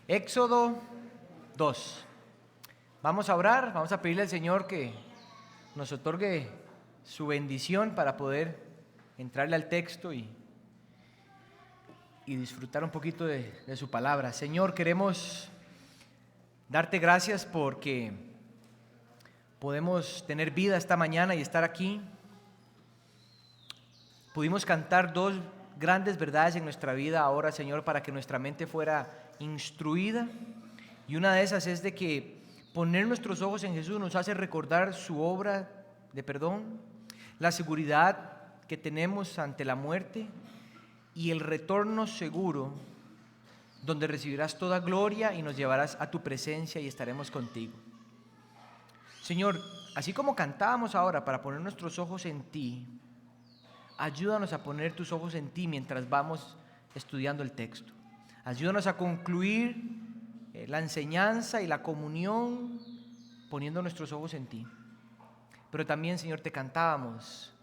Éxodo 2. Vamos a orar, vamos a pedirle al Señor que nos otorgue su bendición para poder entrarle al texto y disfrutar un poquito de su palabra. Señor, queremos darte gracias porque podemos tener vida esta mañana y estar aquí. Pudimos cantar dos grandes verdades en nuestra vida ahora, Señor, para que nuestra mente fuera instruida. Y una de esas es de que poner nuestros ojos en Jesús nos hace recordar su obra de perdón, la seguridad que tenemos ante la muerte y el retorno seguro donde recibirás toda gloria y nos llevarás a tu presencia y estaremos contigo. Señor, así como cantábamos ahora para poner nuestros ojos en ti, ayúdanos a poner tus ojos en ti mientras vamos estudiando el texto. Ayúdanos a concluir la enseñanza y la comunión poniendo nuestros ojos en ti. Pero también, Señor, te cantábamos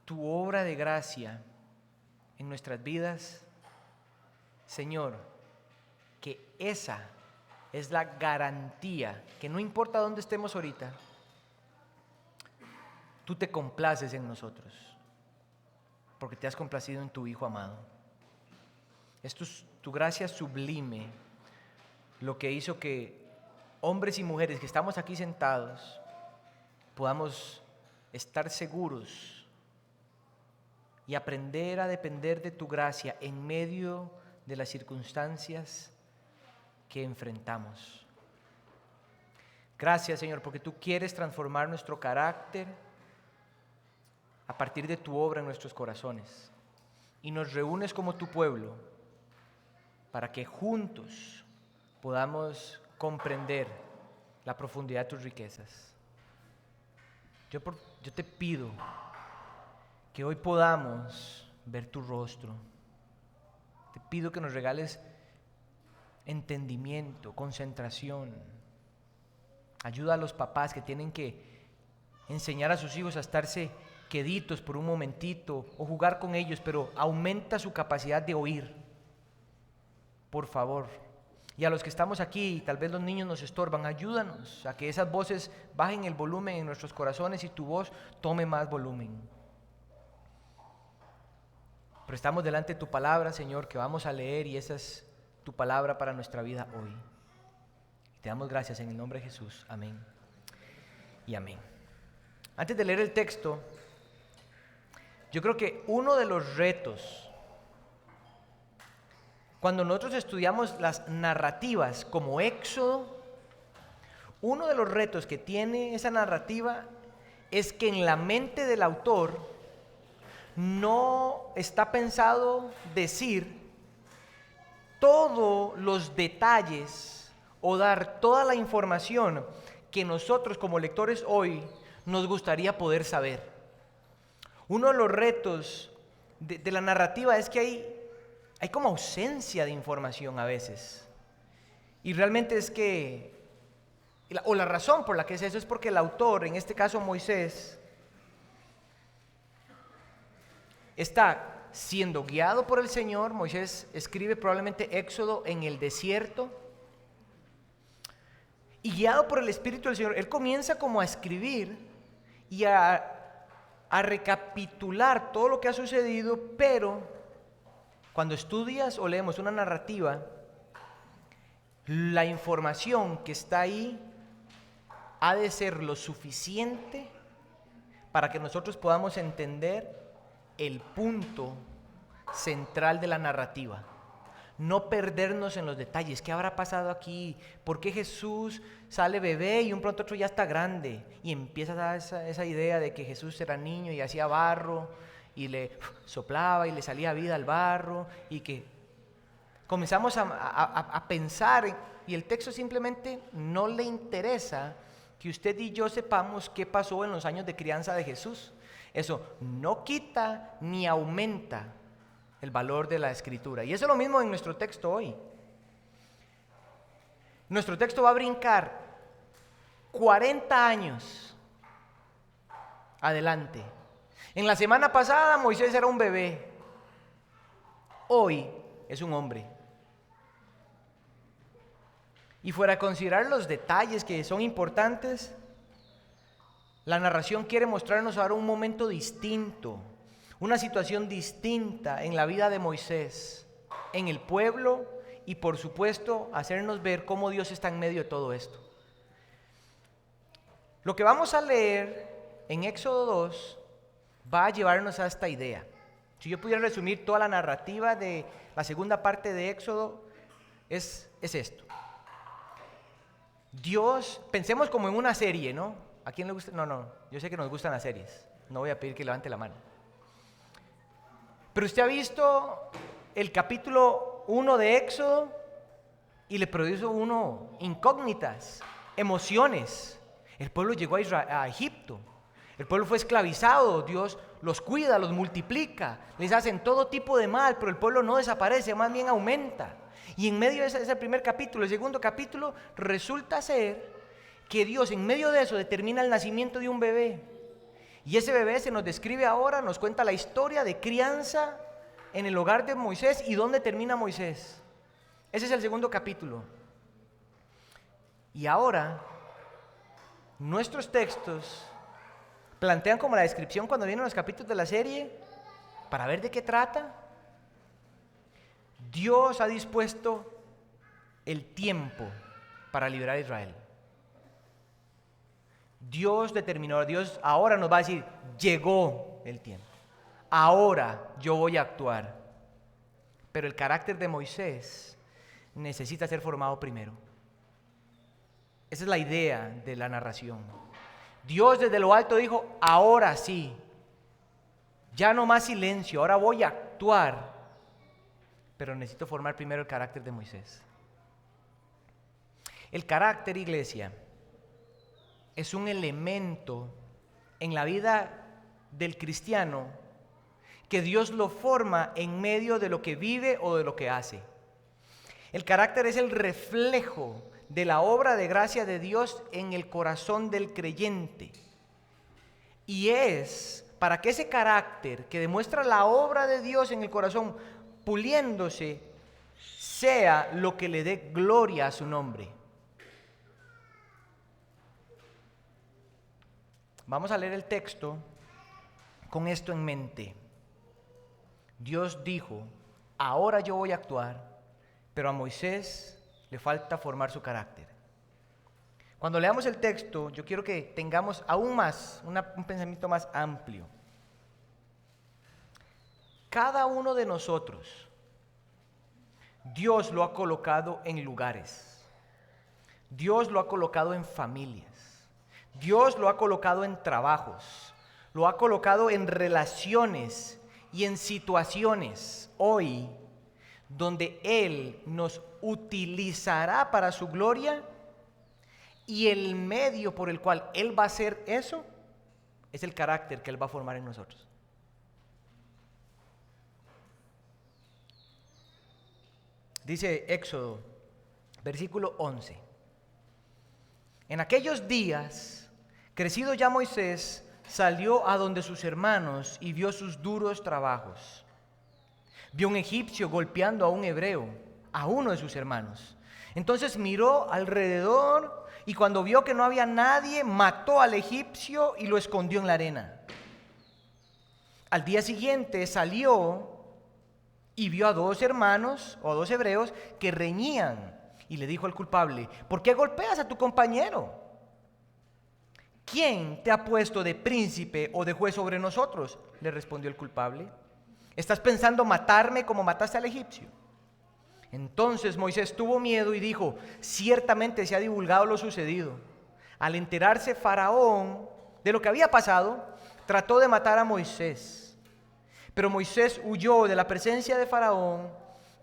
tu obra de gracia en nuestras vidas. Señor, que esa es la garantía, que no importa dónde estemos ahorita, tú te complaces en nosotros, porque te has complacido en tu Hijo amado. Esto es tu gracia sublime, lo que hizo que hombres y mujeres que estamos aquí sentados podamos estar seguros y aprender a depender de tu gracia en medio de las circunstancias que enfrentamos. Gracias, Señor, porque tú quieres transformar nuestro carácter a partir de tu obra en nuestros corazones y nos reúnes como tu pueblo para que juntos podamos comprender la profundidad de tus riquezas. Yo te pido que hoy podamos ver tu rostro. Te pido que nos regales entendimiento, concentración. Ayuda a los papás que tienen que enseñar a sus hijos a estarse queditos por un momentito o jugar con ellos, pero aumenta su capacidad de oír. Por favor. Y a los que estamos aquí, y tal vez los niños nos estorban, ayúdanos a que esas voces bajen el volumen en nuestros corazones y tu voz tome más volumen. Pero estamos delante de tu palabra, Señor, que vamos a leer, y esa es tu palabra para nuestra vida hoy. Te damos gracias en el nombre de Jesús. Amén y amén. Antes de leer el texto, yo creo que uno de los retos cuando nosotros estudiamos las narrativas como Éxodo, uno de los retos que tiene esa narrativa es que en la mente del autor no está pensado decir todos los detalles o dar toda la información que nosotros como lectores hoy nos gustaría poder saber. Uno de los retos de la narrativa es que hay como ausencia de información a veces. Y realmente es que, o la razón por la que es eso es porque el autor, en este caso Moisés, está siendo guiado por el Señor. Moisés escribe probablemente Éxodo en el desierto. Y guiado por el Espíritu del Señor, él comienza como a escribir y a recapitular todo lo que ha sucedido, pero cuando estudias o leemos una narrativa, la información que está ahí ha de ser lo suficiente para que nosotros podamos entender el punto central de la narrativa. No perdernos en los detalles. ¿Qué habrá pasado aquí? ¿Por qué Jesús sale bebé y un pronto otro ya está grande? Y empieza a dar esa idea de que Jesús era niño y hacía barro y le soplaba y le salía vida al barro, y que comenzamos a pensar, y el texto simplemente no le interesa que usted y yo sepamos qué pasó en los años de crianza de Jesús. Eso no quita ni aumenta el valor de la Escritura. Y eso es lo mismo en nuestro texto hoy. Nuestro texto va a brincar 40 años adelante. En la semana pasada Moisés era un bebé. Hoy es un hombre. Y fuera a considerar los detalles que son importantes, la narración quiere mostrarnos ahora un momento distinto, una situación distinta en la vida de Moisés, en el pueblo y por supuesto hacernos ver cómo Dios está en medio de todo esto. Lo que vamos a leer en Éxodo 2 va a llevarnos a esta idea. Si yo pudiera resumir toda la narrativa de la segunda parte de Éxodo, es esto. Dios, pensemos como en una serie, ¿no? ¿A quién le gusta? No, yo sé que nos gustan las series. No voy a pedir que levante la mano. Pero usted ha visto el capítulo 1 de Éxodo y le produce uno incógnitas, emociones. El pueblo llegó a Egipto. El pueblo fue esclavizado. Dios los cuida, los multiplica. Les hacen todo tipo de mal, pero el pueblo no desaparece, más bien aumenta. Y en medio de ese primer capítulo, el segundo capítulo, resulta ser que Dios en medio de eso determina el nacimiento de un bebé. Y ese bebé se nos describe ahora, nos cuenta la historia de crianza en el hogar de Moisés y dónde termina Moisés. Ese es el segundo capítulo. Y ahora, nuestros textos plantean como la descripción cuando vienen los capítulos de la serie, para ver de qué trata. Dios ha dispuesto el tiempo para liberar a Israel. Dios determinó, Dios ahora nos va a decir, llegó el tiempo. Ahora yo voy a actuar. Pero el carácter de Moisés necesita ser formado primero. Esa es la idea de la narración. Dios desde lo alto dijo, ahora sí, ya no más silencio, ahora voy a actuar. Pero necesito formar primero el carácter de Moisés. El carácter, iglesia, es un elemento en la vida del cristiano que Dios lo forma en medio de lo que vive o de lo que hace. El carácter es el reflejo de la obra de gracia de Dios en el corazón del creyente. Y es para que ese carácter que demuestra la obra de Dios en el corazón puliéndose, sea lo que le dé gloria a su nombre. Vamos a leer el texto con esto en mente. Dios dijo, ahora yo voy a actuar, pero a Moisés le falta formar su carácter. Cuando leamos el texto, yo quiero que tengamos aún más, un pensamiento más amplio. Cada uno de nosotros, Dios lo ha colocado en lugares. Dios lo ha colocado en familias. Dios lo ha colocado en trabajos. Lo ha colocado en relaciones y en situaciones hoy donde Él nos utilizará para su gloria, y el medio por el cual Él va a hacer eso es el carácter que Él va a formar en nosotros. Dice Éxodo, versículo 11. En aquellos días, crecido ya Moisés, salió a donde sus hermanos y vio sus duros trabajos. Vio un egipcio golpeando a un hebreo, a uno de sus hermanos. Entonces miró alrededor y cuando vio que no había nadie, mató al egipcio y lo escondió en la arena. Al día siguiente salió y vio a dos hermanos o a dos hebreos que reñían y le dijo al culpable, ¿por qué golpeas a tu compañero? ¿Quién te ha puesto de príncipe o de juez sobre nosotros?, le respondió el culpable. ¿Estás pensando matarme como mataste al egipcio? Entonces Moisés tuvo miedo y dijo, ciertamente se ha divulgado lo sucedido. Al enterarse Faraón de lo que había pasado, trató de matar a Moisés. Pero Moisés huyó de la presencia de Faraón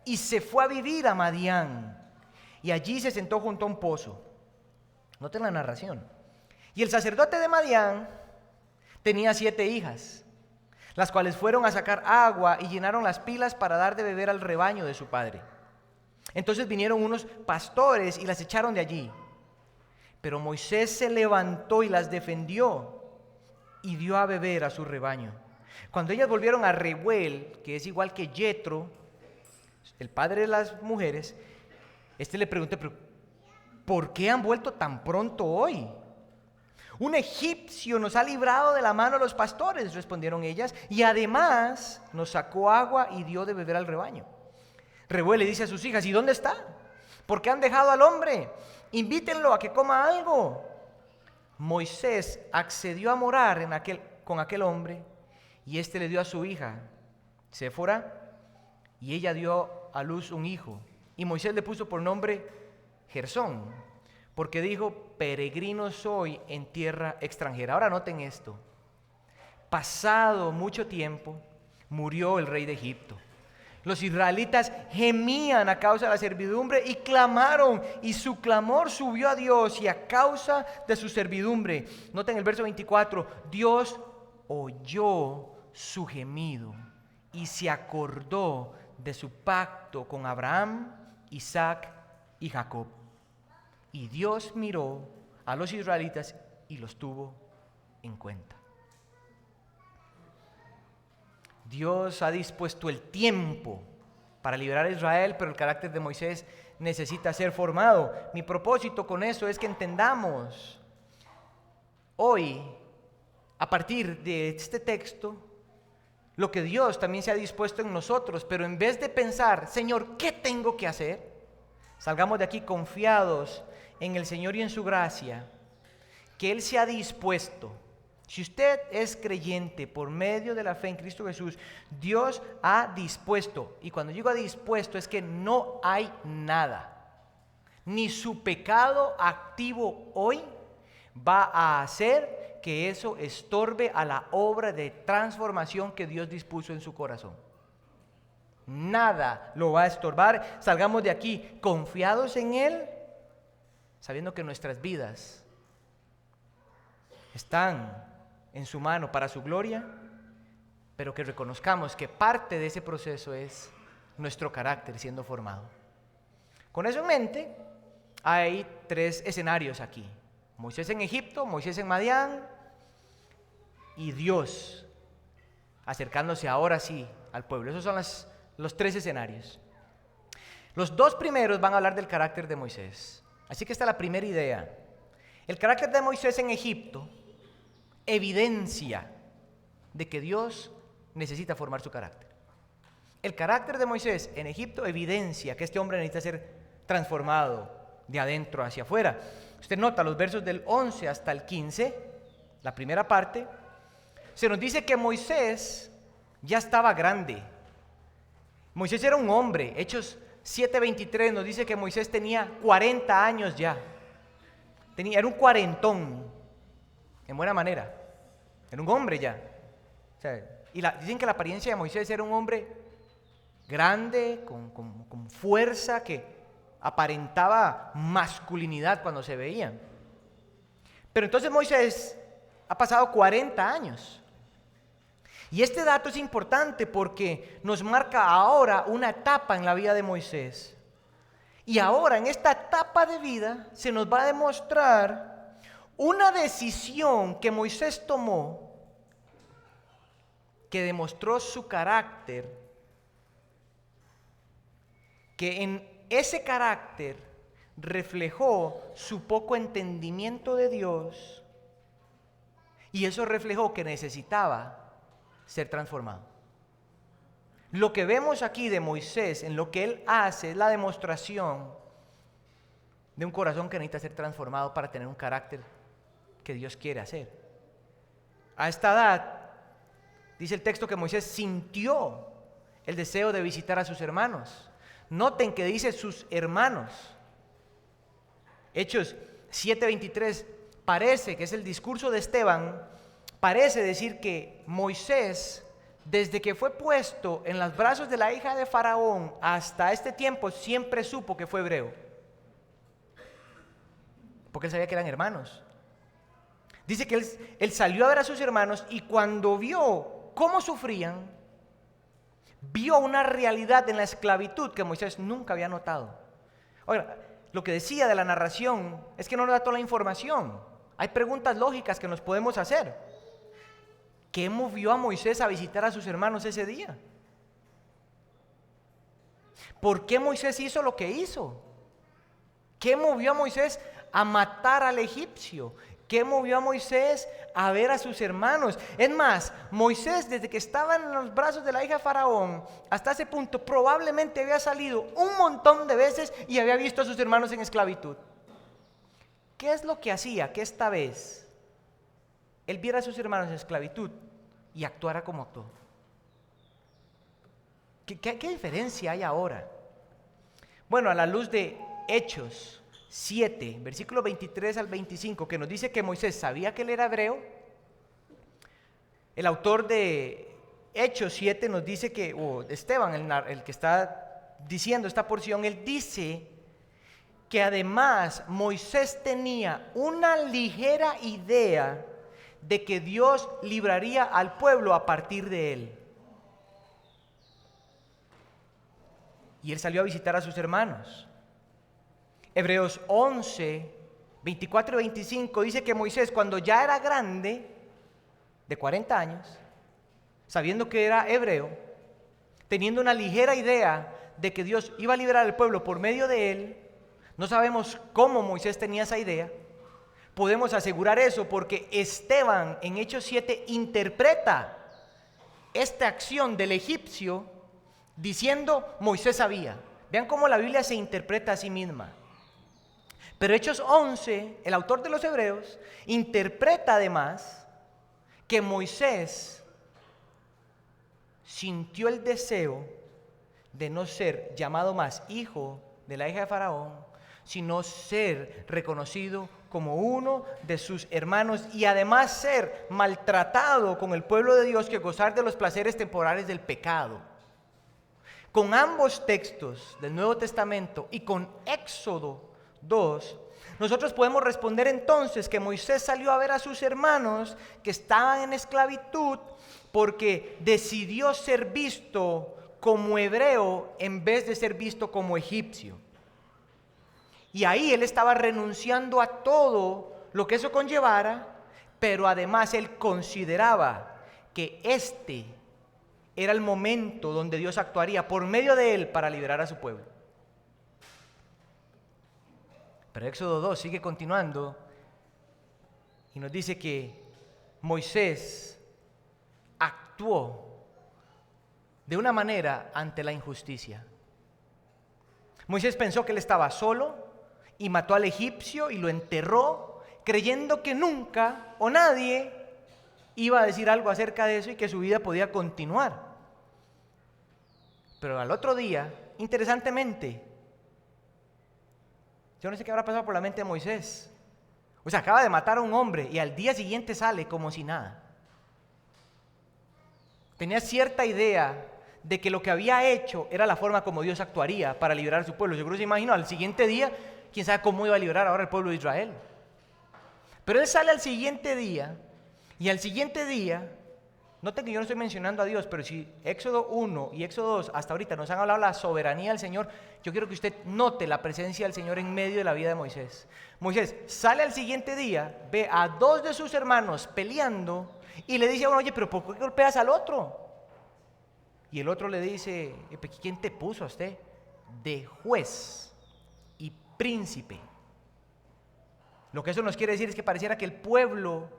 y se fue a vivir a Madián. Y allí se sentó junto a un pozo. Noten la narración. Y el sacerdote de Madián tenía 7 hijas, las cuales fueron a sacar agua y llenaron las pilas para dar de beber al rebaño de su padre. Entonces vinieron unos pastores y las echaron de allí. Pero Moisés se levantó y las defendió y dio a beber a su rebaño. Cuando ellas volvieron a Reuel, que es igual que Yetro, el padre de las mujeres, le preguntó, ¿pero ¿por qué han vuelto tan pronto hoy? Un egipcio nos ha librado de la mano de los pastores, respondieron ellas, y además nos sacó agua y dio de beber al rebaño. Reuel le dice a sus hijas, ¿y dónde está? ¿Por qué han dejado al hombre? Invítenlo a que coma algo. Moisés accedió a morar con aquel hombre, y éste le dio a su hija, Séfora, y ella dio a luz un hijo. Y Moisés le puso por nombre Gersón, porque dijo, peregrino soy en tierra extranjera. Ahora noten esto. Pasado mucho tiempo, murió el rey de Egipto. Los israelitas gemían a causa de la servidumbre y clamaron, y su clamor subió a Dios, y a causa de su servidumbre, noten el verso 24, Dios oyó su gemido y se acordó de su pacto con Abraham, Isaac y Jacob. Y Dios miró a los israelitas y los tuvo en cuenta. Dios ha dispuesto el tiempo para liberar a Israel, pero el carácter de Moisés necesita ser formado. Mi propósito con eso es que entendamos hoy, a partir de este texto, lo que Dios también se ha dispuesto en nosotros, pero en vez de pensar, Señor, ¿qué tengo que hacer? Salgamos de aquí confiados en el Señor y en su gracia, que Él se ha dispuesto. Si usted es creyente por medio de la fe en Cristo Jesús, Dios ha dispuesto, y cuando digo ha dispuesto es que no hay nada, ni su pecado activo hoy va a hacer que eso estorbe a la obra de transformación que Dios dispuso en su corazón. Nada lo va a estorbar. Salgamos de aquí confiados en Él, sabiendo que nuestras vidas están en su mano para su gloria, pero que reconozcamos que parte de ese proceso es nuestro carácter siendo formado. Con eso en mente, hay 3 escenarios aquí: Moisés en Egipto, Moisés en Madián y Dios acercándose ahora sí al pueblo. Esos son los 3 escenarios. Los 2 primeros van a hablar del carácter de Moisés. Así que esta es la primera idea. El carácter de Moisés en Egipto evidencia de que Dios necesita formar su carácter. El carácter de Moisés en Egipto evidencia que este hombre necesita ser transformado de adentro hacia afuera. Usted nota los versos del 11 hasta el 15, la primera parte, se nos dice que Moisés ya estaba grande. Moisés era un hombre. Hechos 7:23 nos dice que Moisés tenía 40 años ya. Era un cuarentón, en buena manera. Era un hombre ya. O sea, dicen que la apariencia de Moisés era un hombre grande, con fuerza, que aparentaba masculinidad cuando se veían. Pero entonces Moisés ha pasado 40 años. Y este dato es importante porque nos marca ahora una etapa en la vida de Moisés. Y ahora en esta etapa de vida se nos va a demostrar una decisión que Moisés tomó que demostró su carácter, que en ese carácter reflejó su poco entendimiento de Dios, y eso reflejó que necesitaba ser transformado. Lo que vemos aquí de Moisés, en lo que él hace, es la demostración de un corazón que necesita ser transformado para tener un carácter que Dios quiere hacer. A esta edad, dice el texto que Moisés sintió el deseo de visitar a sus hermanos. Noten que dice sus hermanos. Hechos 7:23 parece que es el discurso de Esteban. Parece decir que Moisés, desde que fue puesto en los brazos de la hija de Faraón hasta este tiempo, siempre supo que fue hebreo, porque él sabía que eran hermanos. Dice que él salió a ver a sus hermanos, y cuando vio cómo sufrían, vio una realidad en la esclavitud que Moisés nunca había notado. Oiga, lo que decía de la narración es que no nos da toda la información. Hay preguntas lógicas que nos podemos hacer. ¿Qué movió a Moisés a visitar a sus hermanos ese día? ¿Por qué Moisés hizo lo que hizo? ¿Qué movió a Moisés a matar al egipcio? ¿Qué movió a Moisés a ver a sus hermanos? Es más, Moisés, desde que estaba en los brazos de la hija de Faraón, hasta ese punto probablemente había salido un montón de veces y había visto a sus hermanos en esclavitud. ¿Qué es lo que hacía que esta vez él viera a sus hermanos en esclavitud y actuara como actuó? ¿Qué diferencia hay ahora? Bueno, a la luz de Hechos 7, versículo 23 al 25, que nos dice que Moisés sabía que él era hebreo. El autor de Hechos 7 nos dice que, Esteban, el que está diciendo esta porción, él dice que además Moisés tenía una ligera idea de que Dios libraría al pueblo a partir de él. Y él salió a visitar a sus hermanos. Hebreos 11, 24 y 25 dice que Moisés, cuando ya era grande, de 40 años, sabiendo que era hebreo, teniendo una ligera idea de que Dios iba a liberar al pueblo por medio de él, no sabemos cómo Moisés tenía esa idea, podemos asegurar eso porque Esteban en Hechos 7 interpreta esta acción del egipcio diciendo Moisés sabía. Vean cómo la Biblia se interpreta a sí misma. Pero Hechos 11, el autor de los Hebreos, interpreta además que Moisés sintió el deseo de no ser llamado más hijo de la hija de Faraón, sino ser reconocido como uno de sus hermanos y además ser maltratado con el pueblo de Dios que gozar de los placeres temporales del pecado. Con ambos textos del Nuevo Testamento y con Éxodo 2, nosotros podemos responder entonces que Moisés salió a ver a sus hermanos que estaban en esclavitud porque decidió ser visto como hebreo en vez de ser visto como egipcio. Y ahí él estaba renunciando a todo lo que eso conllevara, pero además él consideraba que este era el momento donde Dios actuaría por medio de él para liberar a su pueblo. Pero Éxodo 2 sigue continuando y nos dice que Moisés actuó de una manera ante la injusticia. Moisés pensó que él estaba solo y mató al egipcio y lo enterró, creyendo que nunca o nadie iba a decir algo acerca de eso y que su vida podía continuar. Pero al otro día, interesantemente, yo no sé qué habrá pasado por la mente de Moisés. O sea, acaba de matar a un hombre y al día siguiente sale como si nada. Tenía cierta idea de que lo que había hecho era la forma como Dios actuaría para liberar a su pueblo. Seguro se imaginó, al siguiente día, quién sabe cómo iba a liberar ahora el pueblo de Israel. Pero él sale al siguiente día, y al siguiente día, noten que yo no estoy mencionando a Dios, pero si Éxodo 1 y Éxodo 2 hasta ahorita nos han hablado de la soberanía del Señor, yo quiero que usted note la presencia del Señor en medio de la vida de Moisés. Moisés sale al siguiente día, ve a dos de sus hermanos peleando y le dice a uno, oye, pero ¿por qué golpeas al otro? Y el otro le dice, ¿quién te puso a usted de juez y príncipe? Lo que eso nos quiere decir es que pareciera que el pueblo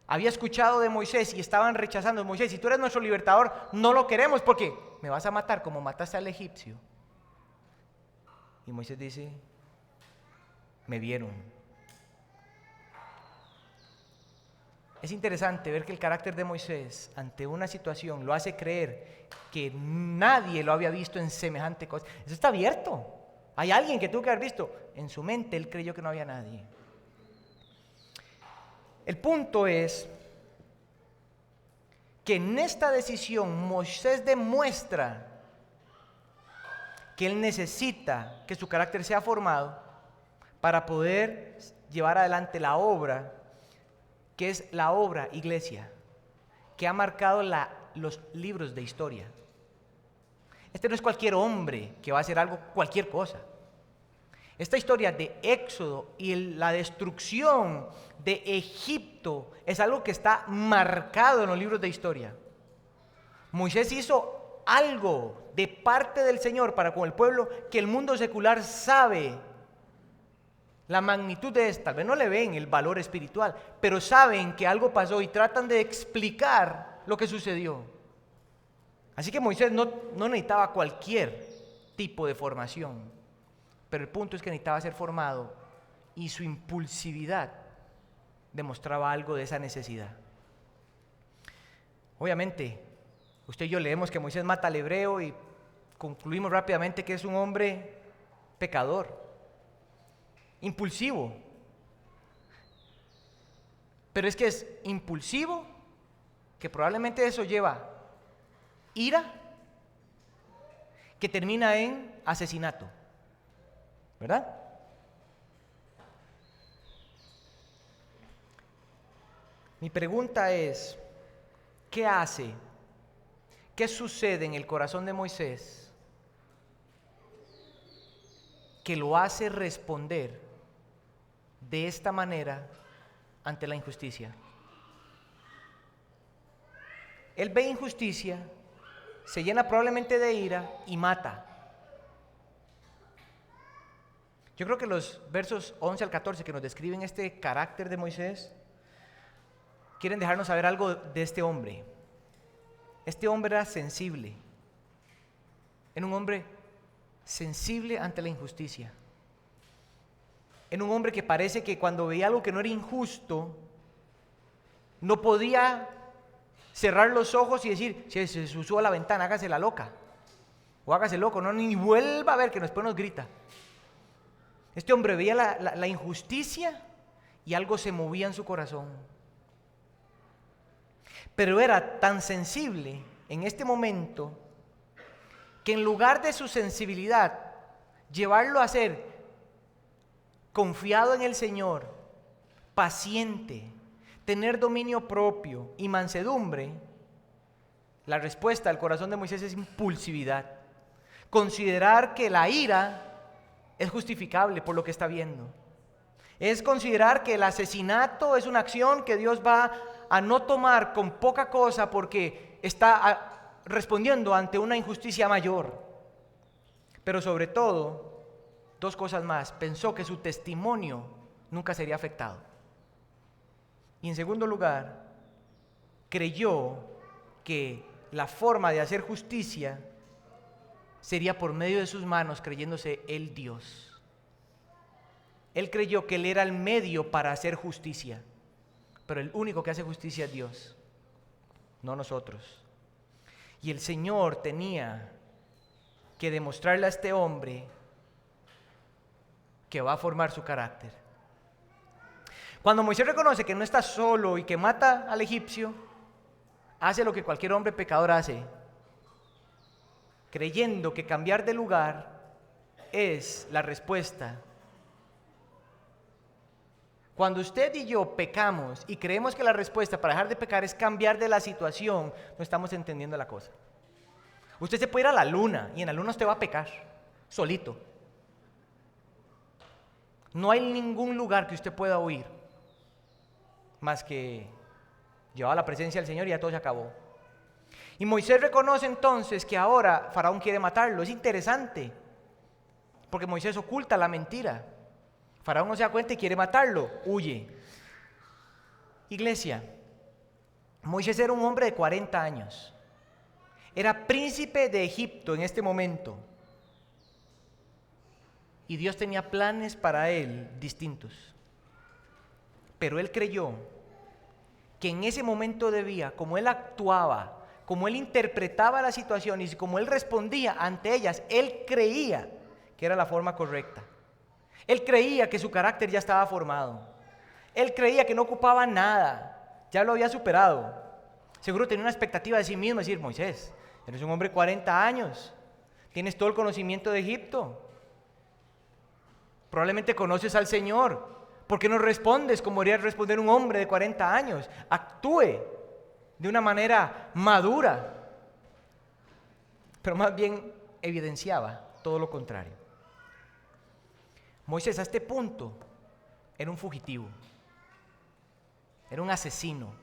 había escuchado de Moisés y estaban rechazando a Moisés. Si tú eres nuestro libertador, no lo queremos porque me vas a matar como mataste al egipcio. Y Moisés dice, me vieron. Es interesante ver que el carácter de Moisés ante una situación lo hace creer que nadie lo había visto en semejante cosa. Eso está abierto. Hay alguien que tuvo que haber visto. En su mente él creyó que no había nadie. El punto es que en esta decisión Moisés demuestra que él necesita que su carácter sea formado para poder llevar adelante la obra, que es la obra iglesia, que ha marcado los libros de historia. Este no es cualquier hombre que va a hacer algo, cualquier cosa. Esta historia de Éxodo y la destrucción de Egipto es algo que está marcado en los libros de historia. Moisés hizo algo de parte del Señor para con el pueblo que el mundo secular sabe la magnitud de esto. Tal vez no le ven el valor espiritual, pero saben que algo pasó y tratan de explicar lo que sucedió. Así que Moisés no necesitaba cualquier tipo de formación, pero el punto es que necesitaba ser formado y su impulsividad demostraba algo de esa necesidad. Obviamente, usted y yo leemos que Moisés mata al hebreo y concluimos rápidamente que es un hombre pecador, impulsivo. Pero es que es impulsivo, que probablemente eso lleva ira, que termina en asesinato, ¿verdad? Mi pregunta es, ¿qué hace? ¿Qué sucede en el corazón de Moisés que lo hace responder de esta manera ante la injusticia? Él ve injusticia, se llena probablemente de ira y mata. Yo creo que los versos 11 al 14 que nos describen este carácter de Moisés quieren dejarnos saber algo de este hombre. Este hombre era sensible. Era un hombre sensible ante la injusticia. Era un hombre que parece que cuando veía algo que no era injusto, no podía cerrar los ojos y decir, si se subió a la ventana, hágase la loca. O hágase loco, no, ni vuelva a ver que después nos grita. Este hombre veía la injusticia y algo se movía en su corazón. Pero era tan sensible en este momento que en lugar de su sensibilidad llevarlo a ser confiado en el Señor, paciente, tener dominio propio y mansedumbre, la respuesta al corazón de Moisés es impulsividad. Considerar que la ira es justificable por lo que está viendo. Es considerar que el asesinato es una acción que Dios va a no tomar con poca cosa porque está respondiendo ante una injusticia mayor. Pero sobre todo, dos cosas más. Pensó que su testimonio nunca sería afectado. Y en segundo lugar, creyó que la forma de hacer justicia sería por medio de sus manos, creyéndose él Dios. Él creyó que él era el medio para hacer justicia, pero el único que hace justicia es Dios, no nosotros. Y el Señor tenía que demostrarle a este hombre que va a formar su carácter. Cuando Moisés reconoce que no está solo y que mata al egipcio, hace lo que cualquier hombre pecador hace, creyendo que cambiar de lugar es la respuesta. Cuando usted y yo pecamos y creemos que la respuesta para dejar de pecar es cambiar de la situación, no estamos entendiendo la cosa. Usted se puede ir a la luna y en la luna usted va a pecar, solito. No hay ningún lugar que usted pueda huir, más que llevar a la presencia del Señor y ya todo se acabó. Y Moisés reconoce entonces que ahora Faraón quiere matarlo. Es interesante, porque Moisés oculta la mentira. Faraón no se da cuenta y quiere matarlo, huye. Iglesia, Moisés era un hombre de 40 años. Era príncipe de Egipto en este momento. Y Dios tenía planes para él distintos. Pero él creyó que en ese momento debía, como él actuaba, como él interpretaba la situación y como él respondía ante ellas, él creía que era la forma correcta. Él creía que su carácter ya estaba formado. Él creía que no ocupaba nada, ya lo había superado. Seguro tenía una expectativa de sí mismo, decir, Moisés, eres un hombre de 40 años, tienes todo el conocimiento de Egipto, probablemente conoces al Señor. ¿Por qué no respondes como debería responder un hombre de 40 años? Actúe de una manera madura. Pero más bien evidenciaba todo lo contrario. Moisés a este punto era un fugitivo, era un asesino.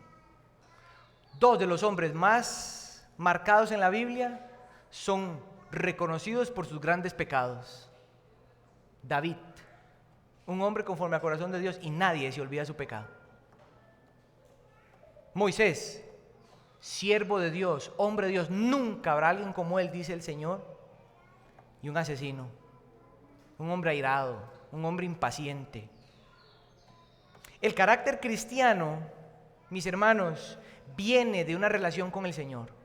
Dos de los hombres más marcados en la Biblia son reconocidos por sus grandes pecados. David, un hombre conforme al corazón de Dios, y nadie se olvida de su pecado. Moisés, siervo de Dios, hombre de Dios, nunca habrá alguien como él, dice el Señor. Y un asesino, un hombre airado, un hombre impaciente. El carácter cristiano, mis hermanos, viene de una relación con el Señor.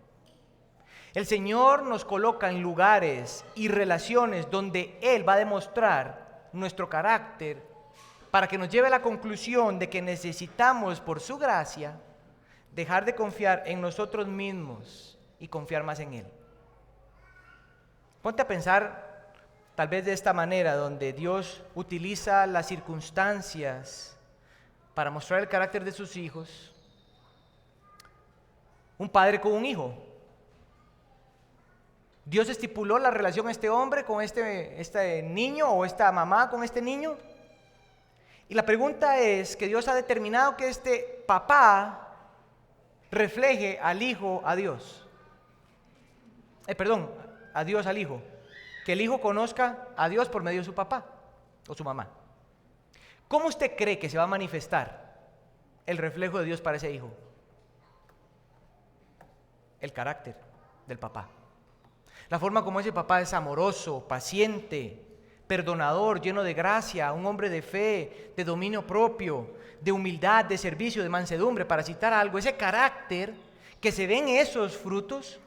El Señor nos coloca en lugares y relaciones donde Él va a demostrar nuestro carácter para que nos lleve a la conclusión de que necesitamos, por su gracia, dejar de confiar en nosotros mismos y confiar más en Él. Ponte a pensar tal vez de esta manera, donde Dios utiliza las circunstancias para mostrar el carácter de sus hijos. Un padre con un hijo. Dios estipuló la relación a este hombre con este niño, o esta mamá con este niño. Y la pregunta es que Dios ha determinado que este papá refleje al hijo a Dios. A Dios al hijo. Que el hijo conozca a Dios por medio de su papá o su mamá. ¿Cómo usted cree que se va a manifestar el reflejo de Dios para ese hijo? El carácter del papá. La forma como ese papá es amoroso, paciente, perdonador, lleno de gracia, un hombre de fe, de dominio propio, de humildad, de servicio, de mansedumbre, para citar algo. Ese carácter que se ve en esos frutos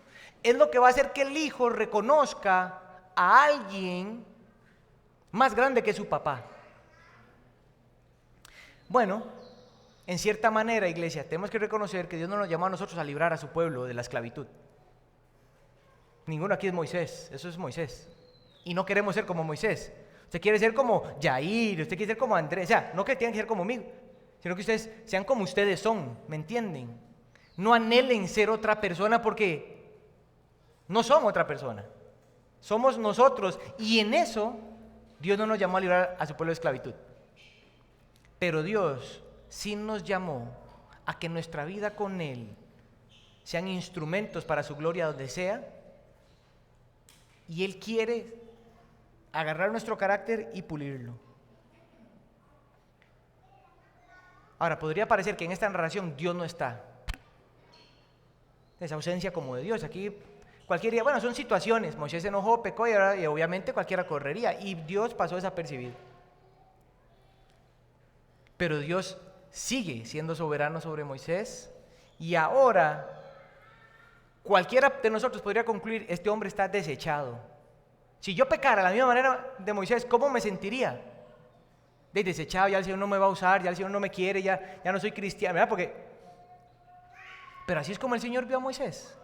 es lo que va a hacer que el hijo reconozca a alguien más grande que su papá. Bueno, en cierta manera, iglesia, tenemos que reconocer que Dios no nos llamó a nosotros a librar a su pueblo de la esclavitud. Ninguno aquí es Moisés, eso es Moisés. Y no queremos ser como Moisés. Usted quiere ser como Yair, usted quiere ser como Andrés. O sea, no que tengan que ser como mí, sino que ustedes sean como ustedes son, ¿me entienden? No anhelen ser otra persona, porque no somos otra persona. Somos nosotros, y en eso Dios no nos llamó a librar a su pueblo de esclavitud. Pero Dios sí nos llamó a que nuestra vida con Él sean instrumentos para su gloria donde sea. Y Él quiere agarrar nuestro carácter y pulirlo. Ahora, podría parecer que en esta narración Dios no está. Esa ausencia como de Dios. Aquí cualquiera diría, bueno, son situaciones. Moisés se enojó, pecó y obviamente cualquiera correría. Y Dios pasó desapercibido. Pero Dios sigue siendo soberano sobre Moisés. Y ahora cualquiera de nosotros podría concluir, este hombre está desechado. Si yo pecara de la misma manera de Moisés, ¿cómo me sentiría? Desechado, ya el Señor no me va a usar, ya el Señor no me quiere, ya no soy cristiano, ¿verdad? Pero así es como el Señor vio a Moisés.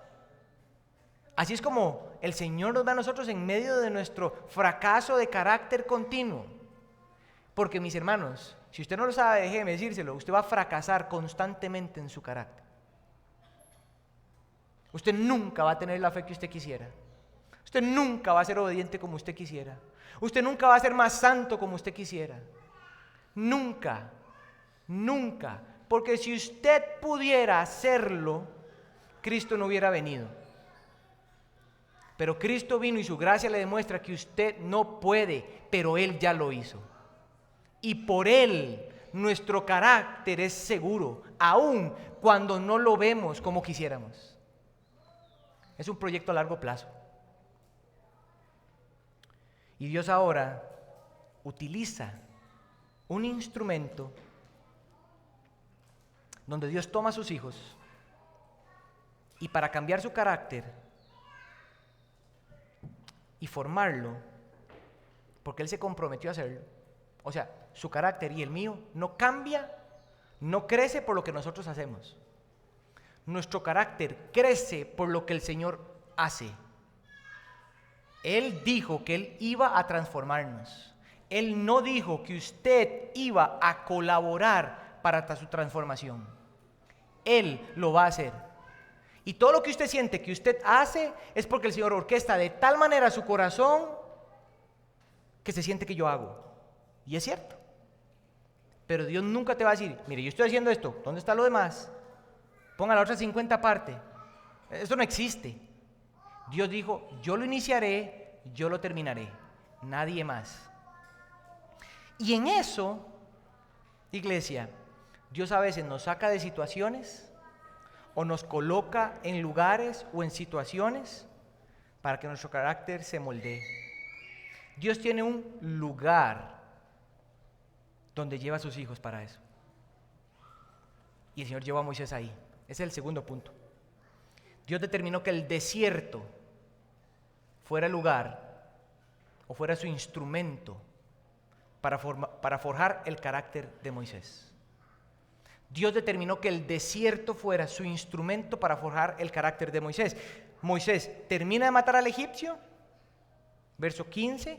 Así es como el Señor nos ve a nosotros en medio de nuestro fracaso de carácter continuo. Porque, mis hermanos, si usted no lo sabe, déjeme decírselo, usted va a fracasar constantemente en su carácter. Usted nunca va a tener la fe que usted quisiera. Usted nunca va a ser obediente como usted quisiera. Usted nunca va a ser más santo como usted quisiera. Nunca, nunca. Porque si usted pudiera hacerlo, Cristo no hubiera venido. Pero Cristo vino y su gracia le demuestra que usted no puede, pero Él ya lo hizo. Y por Él nuestro carácter es seguro, aun cuando no lo vemos como quisiéramos. Es un proyecto a largo plazo. Y Dios ahora utiliza un instrumento donde Dios toma a sus hijos y para cambiar su carácter y formarlo, porque Él se comprometió a hacerlo. O sea, su carácter y el mío no cambia, no crece por lo que nosotros hacemos. Nuestro carácter crece por lo que el Señor hace. Él dijo que Él iba a transformarnos. Él no dijo que usted iba a colaborar para su transformación. Él lo va a hacer. Y todo lo que usted siente que usted hace es porque el Señor orquesta de tal manera su corazón que se siente que yo hago. Y es cierto. Pero Dios nunca te va a decir, mire, yo estoy haciendo esto, ¿dónde está lo demás? Ponga la otra 50 parte. Eso no existe. Dios dijo, yo lo iniciaré, yo lo terminaré, nadie más. Y en eso, iglesia, Dios a veces nos saca de situaciones o nos coloca en lugares o en situaciones para que nuestro carácter se moldee. Dios tiene un lugar donde lleva a sus hijos para eso. Y el Señor llevó a Moisés ahí. Ese es el segundo punto. Dios determinó que el desierto fuera el lugar o fuera su instrumento para forjar el carácter de Moisés. Dios determinó que el desierto fuera su instrumento para forjar el carácter de Moisés. Moisés termina de matar al egipcio, verso 15,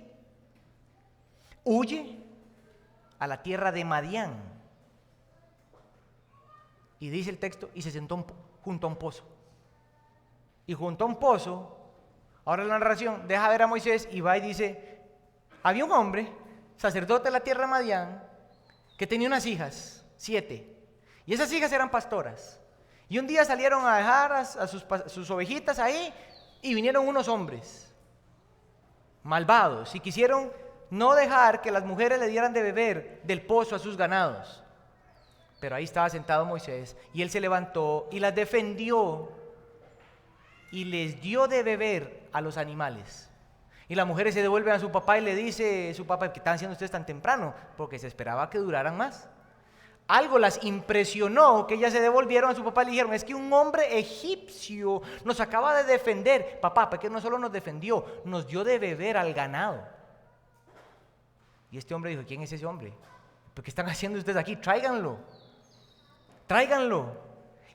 huye a la tierra de Madián. Y dice el texto, y se sentó junto a un pozo. Y junto a un pozo, ahora la narración deja ver a Moisés y va y dice, había un hombre, sacerdote de la tierra de Madián, que tenía unas hijas, 7. Y esas hijas eran pastoras. Y un día salieron a dejar a sus ovejitas ahí y vinieron unos hombres malvados y quisieron no dejar que las mujeres le dieran de beber del pozo a sus ganados. Pero ahí estaba sentado Moisés y él se levantó y las defendió y les dio de beber a los animales. Y las mujeres se devuelven a su papá y le dice su papá, ¿qué están haciendo ustedes tan temprano? Porque se esperaba que duraran más. Algo las impresionó que ellas se devolvieron a su papá y le dijeron, es que un hombre egipcio nos acaba de defender. Papá, porque no solo nos defendió, nos dio de beber al ganado. Y este hombre dijo, ¿quién es ese hombre? ¿Pero qué están haciendo ustedes aquí? Tráiganlo.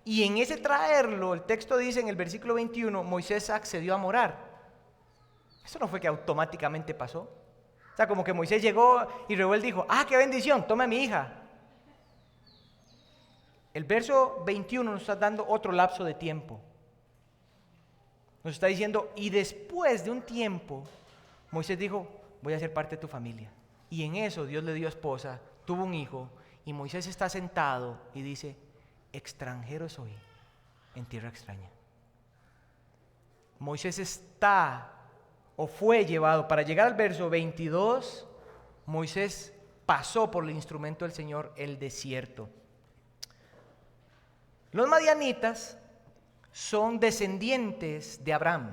Y en ese traerlo, el texto dice en el versículo 21, Moisés accedió a morar. Eso no fue que automáticamente pasó. O sea, como que Moisés llegó y Reuel dijo, qué bendición, tome a mi hija. El verso 21 nos está dando otro lapso de tiempo. Nos está diciendo, y después de un tiempo, Moisés dijo, voy a ser parte de tu familia. Y en eso Dios le dio esposa, tuvo un hijo, y Moisés está sentado y dice, extranjero soy en tierra extraña. Moisés está o fue llevado, para llegar al verso 22, Moisés pasó por el instrumento del Señor, el desierto. Los madianitas son descendientes de Abraham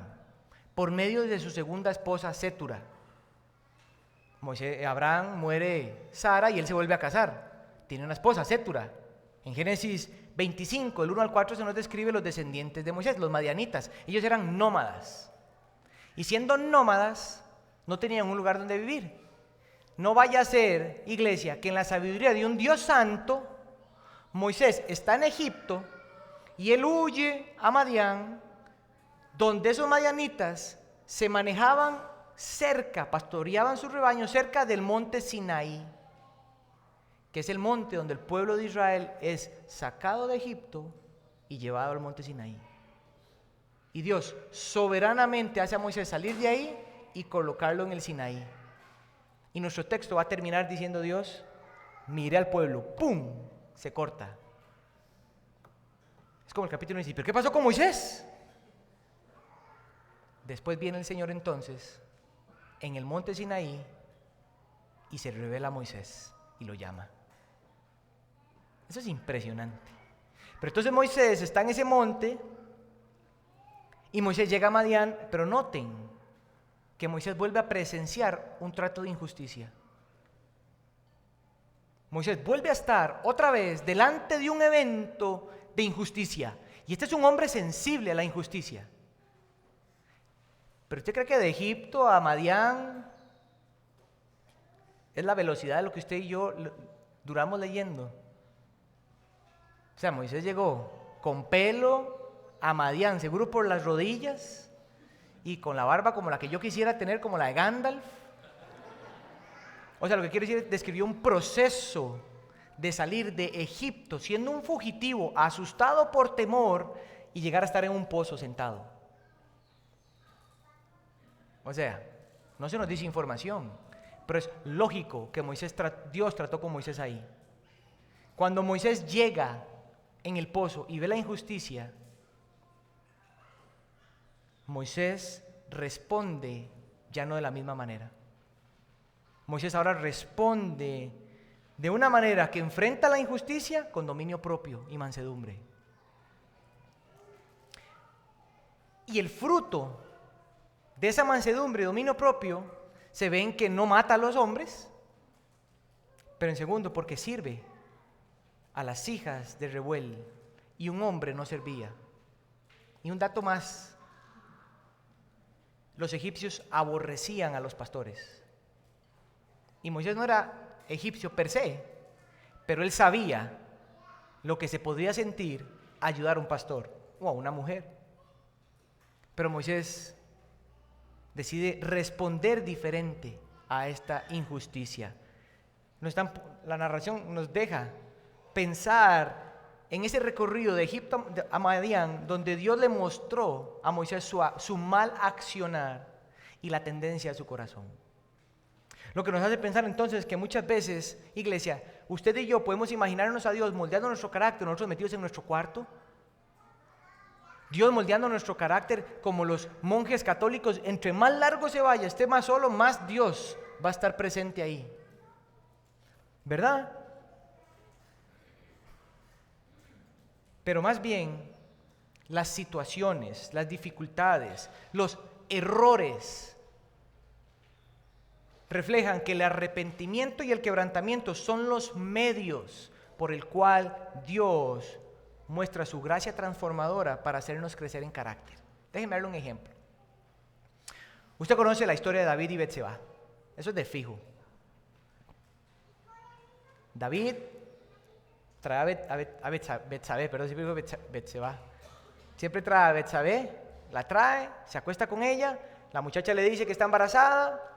por medio de su segunda esposa Sétura. Abraham muere Sara y él se vuelve a casar. Tiene una esposa, Sétura. En Génesis 25, del 1 al 4 se nos describe los descendientes de Moisés, los madianitas. Ellos eran nómadas. Y siendo nómadas, no tenían un lugar donde vivir. No vaya a ser, iglesia, que en la sabiduría de un Dios santo, Moisés está en Egipto y él huye a Madián, donde esos madianitas se manejaban cerca, pastoreaban sus rebaños cerca del monte Sinaí, que es el monte donde el pueblo de Israel es sacado de Egipto y llevado al monte Sinaí. Y Dios soberanamente hace a Moisés salir de ahí y colocarlo en el Sinaí. Y nuestro texto va a terminar diciendo Dios, mire al pueblo, ¡pum!, se corta. Es como el capítulo dice, ¿pero qué pasó con Moisés? Después viene el Señor entonces en el monte Sinaí y se revela a Moisés y lo llama. Eso es impresionante. Pero entonces Moisés está en ese monte y Moisés llega a Madián, pero noten que Moisés vuelve a presenciar un trato de injusticia. Moisés vuelve a estar otra vez delante de un evento de injusticia. Y este es un hombre sensible a la injusticia. ¿Pero usted cree que de Egipto a Madián es la velocidad de lo que usted y yo duramos leyendo? O sea, Moisés llegó con pelo a Madián, seguro por las rodillas, y con la barba como la que yo quisiera tener, como la de Gandalf. O sea, lo que quiero decir es, describió un proceso de salir de Egipto, siendo un fugitivo, asustado por temor, y llegar a estar en un pozo sentado. O sea, no se nos dice información, pero es lógico que Dios trató con Moisés ahí. Cuando Moisés llega en el pozo y ve la injusticia, Moisés responde ya no de la misma manera. Moisés ahora responde de una manera que enfrenta la injusticia con dominio propio y mansedumbre. Y el fruto de esa mansedumbre y dominio propio se ve en que no mata a los hombres, pero en segundo, porque sirve a las hijas de Reuel y un hombre no servía. Y un dato más, los egipcios aborrecían a los pastores. Y Moisés no era egipcio per se, pero él sabía lo que se podría sentir ayudar a un pastor o a una mujer. Pero Moisés decide responder diferente a esta injusticia. La narración nos deja pensar en ese recorrido de Egipto a Madián, donde Dios le mostró a Moisés su mal accionar y la tendencia de su corazón. Lo que nos hace pensar entonces que muchas veces, iglesia, usted y yo podemos imaginarnos a Dios moldeando nuestro carácter, nosotros metidos en nuestro cuarto. Dios moldeando nuestro carácter como los monjes católicos, entre más largo se vaya, esté más solo, más Dios va a estar presente ahí. ¿Verdad? Pero más bien, las situaciones, las dificultades, los errores reflejan que el arrepentimiento y el quebrantamiento son los medios por el cual Dios muestra su gracia transformadora para hacernos crecer en carácter. Déjenme darle un ejemplo. Usted conoce la historia de David y Betsabé. Eso es de fijo. David trae a Betsabé, perdón, siempre digo Betsabé. Siempre trae a Betsabé, la trae, se acuesta con ella, la muchacha le dice que está embarazada,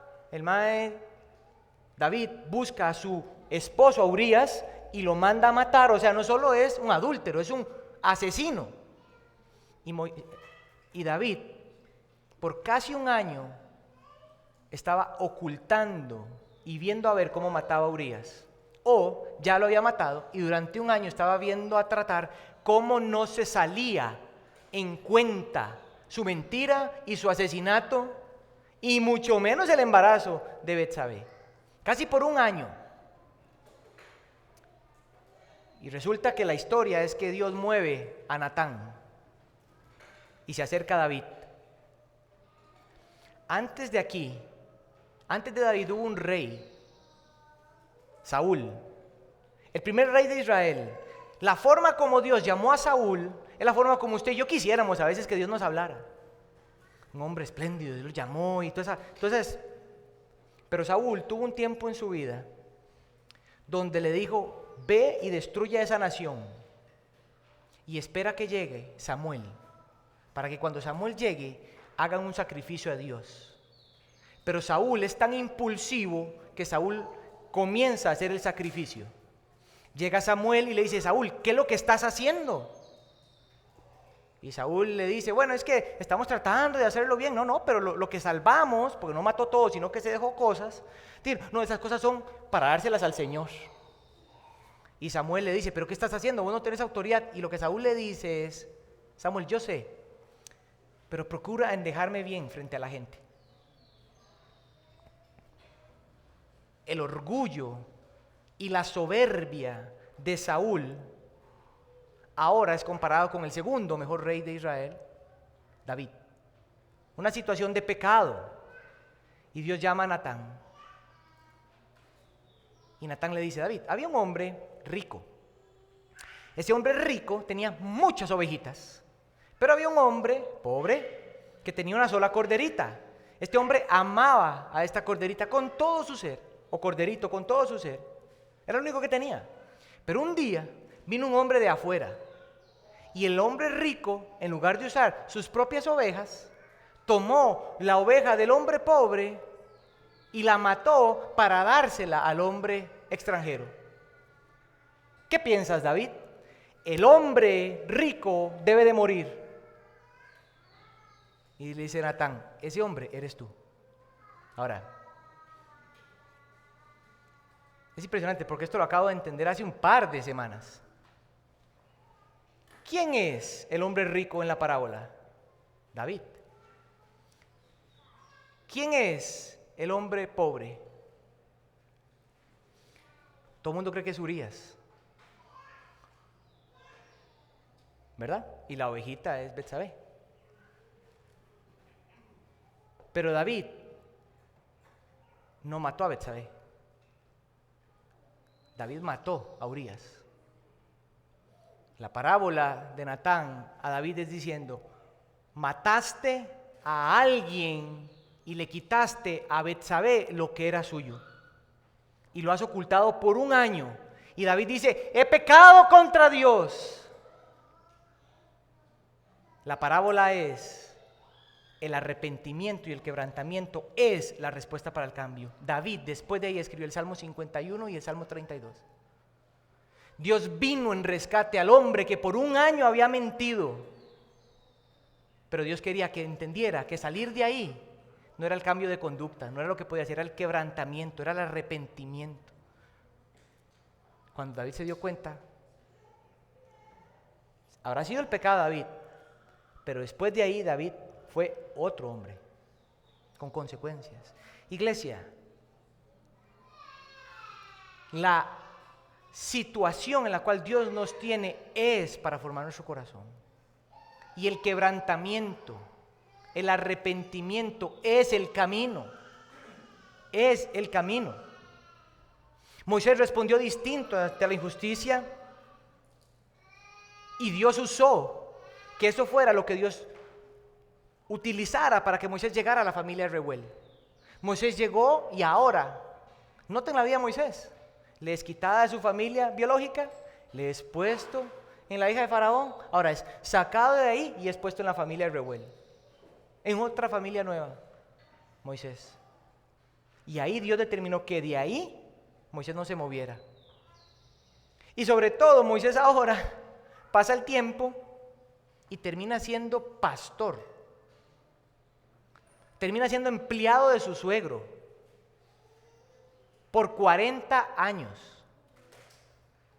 David busca a su esposo a Urías y lo manda a matar. O sea, no solo es un adúltero, es un asesino. Y David, por casi un año, estaba ocultando y viendo a ver cómo mataba a Urías. O ya lo había matado y durante un año estaba viendo a tratar cómo no se salía en cuenta su mentira y su asesinato, y mucho menos el embarazo de Betsabé. Casi por un año. Y resulta que la historia es que Dios mueve a Natán y se acerca a David. Antes de David hubo un rey, Saúl, el primer rey de Israel. La forma como Dios llamó a Saúl es la forma como usted y yo quisiéramos a veces que Dios nos hablara. Un hombre espléndido, Dios lo llamó y entonces, pero Saúl tuvo un tiempo en su vida donde le dijo: ve y destruye a esa nación y espera que llegue Samuel, para que cuando Samuel llegue hagan un sacrificio a Dios. Pero Saúl es tan impulsivo que Saúl comienza a hacer el sacrificio. Llega Samuel y le dice: Saúl, ¿qué es lo que estás haciendo? Y Saúl le dice: bueno, es que estamos tratando de hacerlo bien. No, pero lo que salvamos, porque no mató todo, sino que se dejó cosas. No, esas cosas son para dárselas al Señor. Y Samuel le dice: ¿pero qué estás haciendo? Vos no tenés autoridad. Y lo que Saúl le dice es: Samuel, yo sé, pero procura en dejarme bien frente a la gente. El orgullo y la soberbia de Saúl ahora es comparado con el segundo mejor rey de Israel, David. Una situación de pecado. Y Dios llama a Natán. Y Natán le dice: David, había un hombre rico. Ese hombre rico tenía muchas ovejitas, pero había un hombre pobre que tenía una sola corderita. Este hombre amaba a esta corderita con todo su ser, o corderito con todo su ser. Era lo único que tenía. Pero un día vino un hombre de afuera, y el hombre rico, en lugar de usar sus propias ovejas, tomó la oveja del hombre pobre y la mató para dársela al hombre extranjero. ¿Qué piensas, David? El hombre rico debe de morir. Y le dice Natán: ese hombre eres tú. Ahora, es impresionante porque esto lo acabo de entender hace un par de semanas. ¿Quién es el hombre rico en la parábola? David. ¿Quién es el hombre pobre? Todo el mundo cree que es Urías, ¿verdad? Y la ovejita es Betsabé. Pero David no mató a Betsabé. David mató a Urías. La parábola de Natán a David es diciendo: mataste a alguien y le quitaste a Betsabé lo que era suyo. Y lo has ocultado por 1 año. Y David dice: he pecado contra Dios. La parábola es el arrepentimiento y el quebrantamiento es la respuesta para el cambio. David después de ahí escribió el Salmo 51 y el Salmo 32. Dios vino en rescate al hombre que por 1 año había mentido. Pero Dios quería que entendiera que salir de ahí no era el cambio de conducta, no era lo que podía hacer, era el quebrantamiento, era el arrepentimiento. Cuando David se dio cuenta, habrá sido el pecado de David, pero después de ahí David fue otro hombre, con consecuencias. Iglesia, la situación en la cual Dios nos tiene es para formar nuestro corazón. Y el quebrantamiento, el arrepentimiento es el camino. Es el camino. Moisés respondió distinto ante la injusticia y Dios usó que eso fuera lo que Dios utilizara para que Moisés llegara a la familia de Reuel. Moisés llegó y ahora, noten la vida de Moisés, le es quitada de su familia biológica, le es puesto en la hija de Faraón, ahora es sacado de ahí y es puesto en la familia de Reuel, en otra familia nueva, Moisés. Y ahí Dios determinó que de ahí Moisés no se moviera. Y sobre todo Moisés ahora pasa el tiempo y termina siendo pastor. Termina siendo empleado de su suegro por 40 años.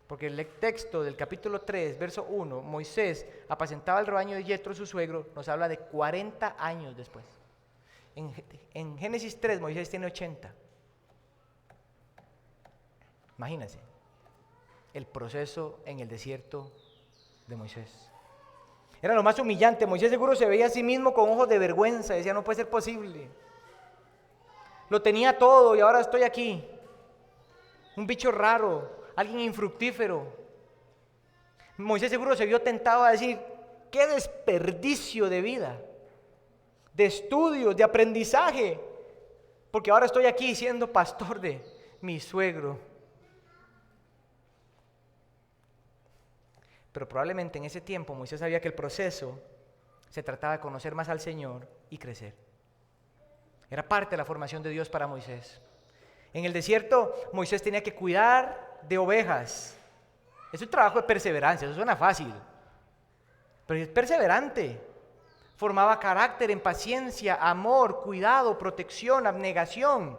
Porque el texto del capítulo 3, verso 1, Moisés apacentaba el rebaño de Yetro, su suegro, nos habla de 40 años después. En Génesis 3, Moisés tiene 80. Imagínense el proceso en el desierto de Moisés. Era lo más humillante. Moisés seguro se veía a sí mismo con ojos de vergüenza. Decía: no puede ser posible. Lo tenía todo y ahora estoy aquí. Un bicho raro, alguien infructífero. Moisés seguro se vio tentado a decir: qué desperdicio de vida, de estudios, de aprendizaje, porque ahora estoy aquí siendo pastor de mi suegro. Pero probablemente en ese tiempo Moisés sabía que el proceso se trataba de conocer más al Señor y crecer. Era parte de la formación de Dios para Moisés. En el desierto Moisés tenía que cuidar de ovejas. Es un trabajo de perseverancia, eso suena fácil, pero es perseverante. Formaba carácter en paciencia, amor, cuidado, protección, abnegación.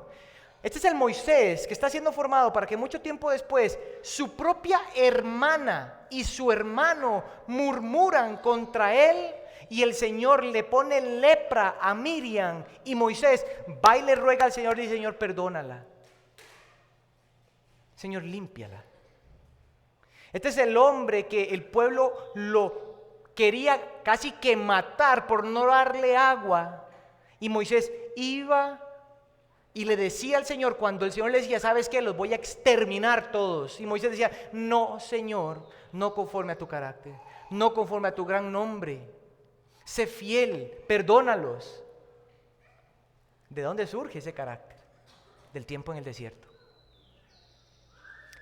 Este es el Moisés que está siendo formado para que mucho tiempo después su propia hermana y su hermano murmuran contra él y el Señor le pone lepra a Miriam y Moisés va y le ruega al Señor y dice: Señor, perdónala. Señor, límpiala. Este es el hombre que el pueblo lo quería casi que matar por no darle agua y Moisés iba y le decía al Señor, cuando el Señor le decía: ¿sabes qué? Los voy a exterminar todos. Y Moisés decía: no, Señor, no conforme a tu carácter, no conforme a tu gran nombre. Sé fiel, perdónalos. ¿De dónde surge ese carácter? Del tiempo en el desierto.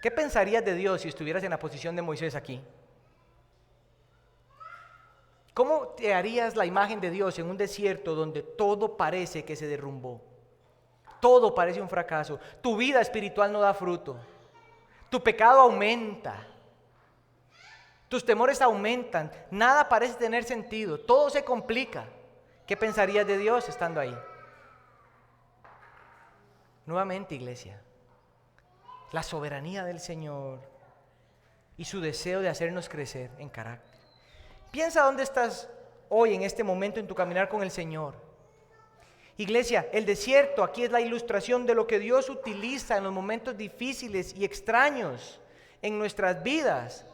¿Qué pensarías de Dios si estuvieras en la posición de Moisés aquí? ¿Cómo te harías la imagen de Dios en un desierto donde todo parece que se derrumbó? Todo parece un fracaso. Tu vida espiritual no da fruto. Tu pecado aumenta. Tus temores aumentan. Nada parece tener sentido. Todo se complica. ¿Qué pensarías de Dios estando ahí? Nuevamente, iglesia, la soberanía del Señor y su deseo de hacernos crecer en carácter. Piensa dónde estás hoy en este momento en tu caminar con el Señor. Iglesia, el desierto aquí es la ilustración de lo que Dios utiliza en los momentos difíciles y extraños en nuestras vidas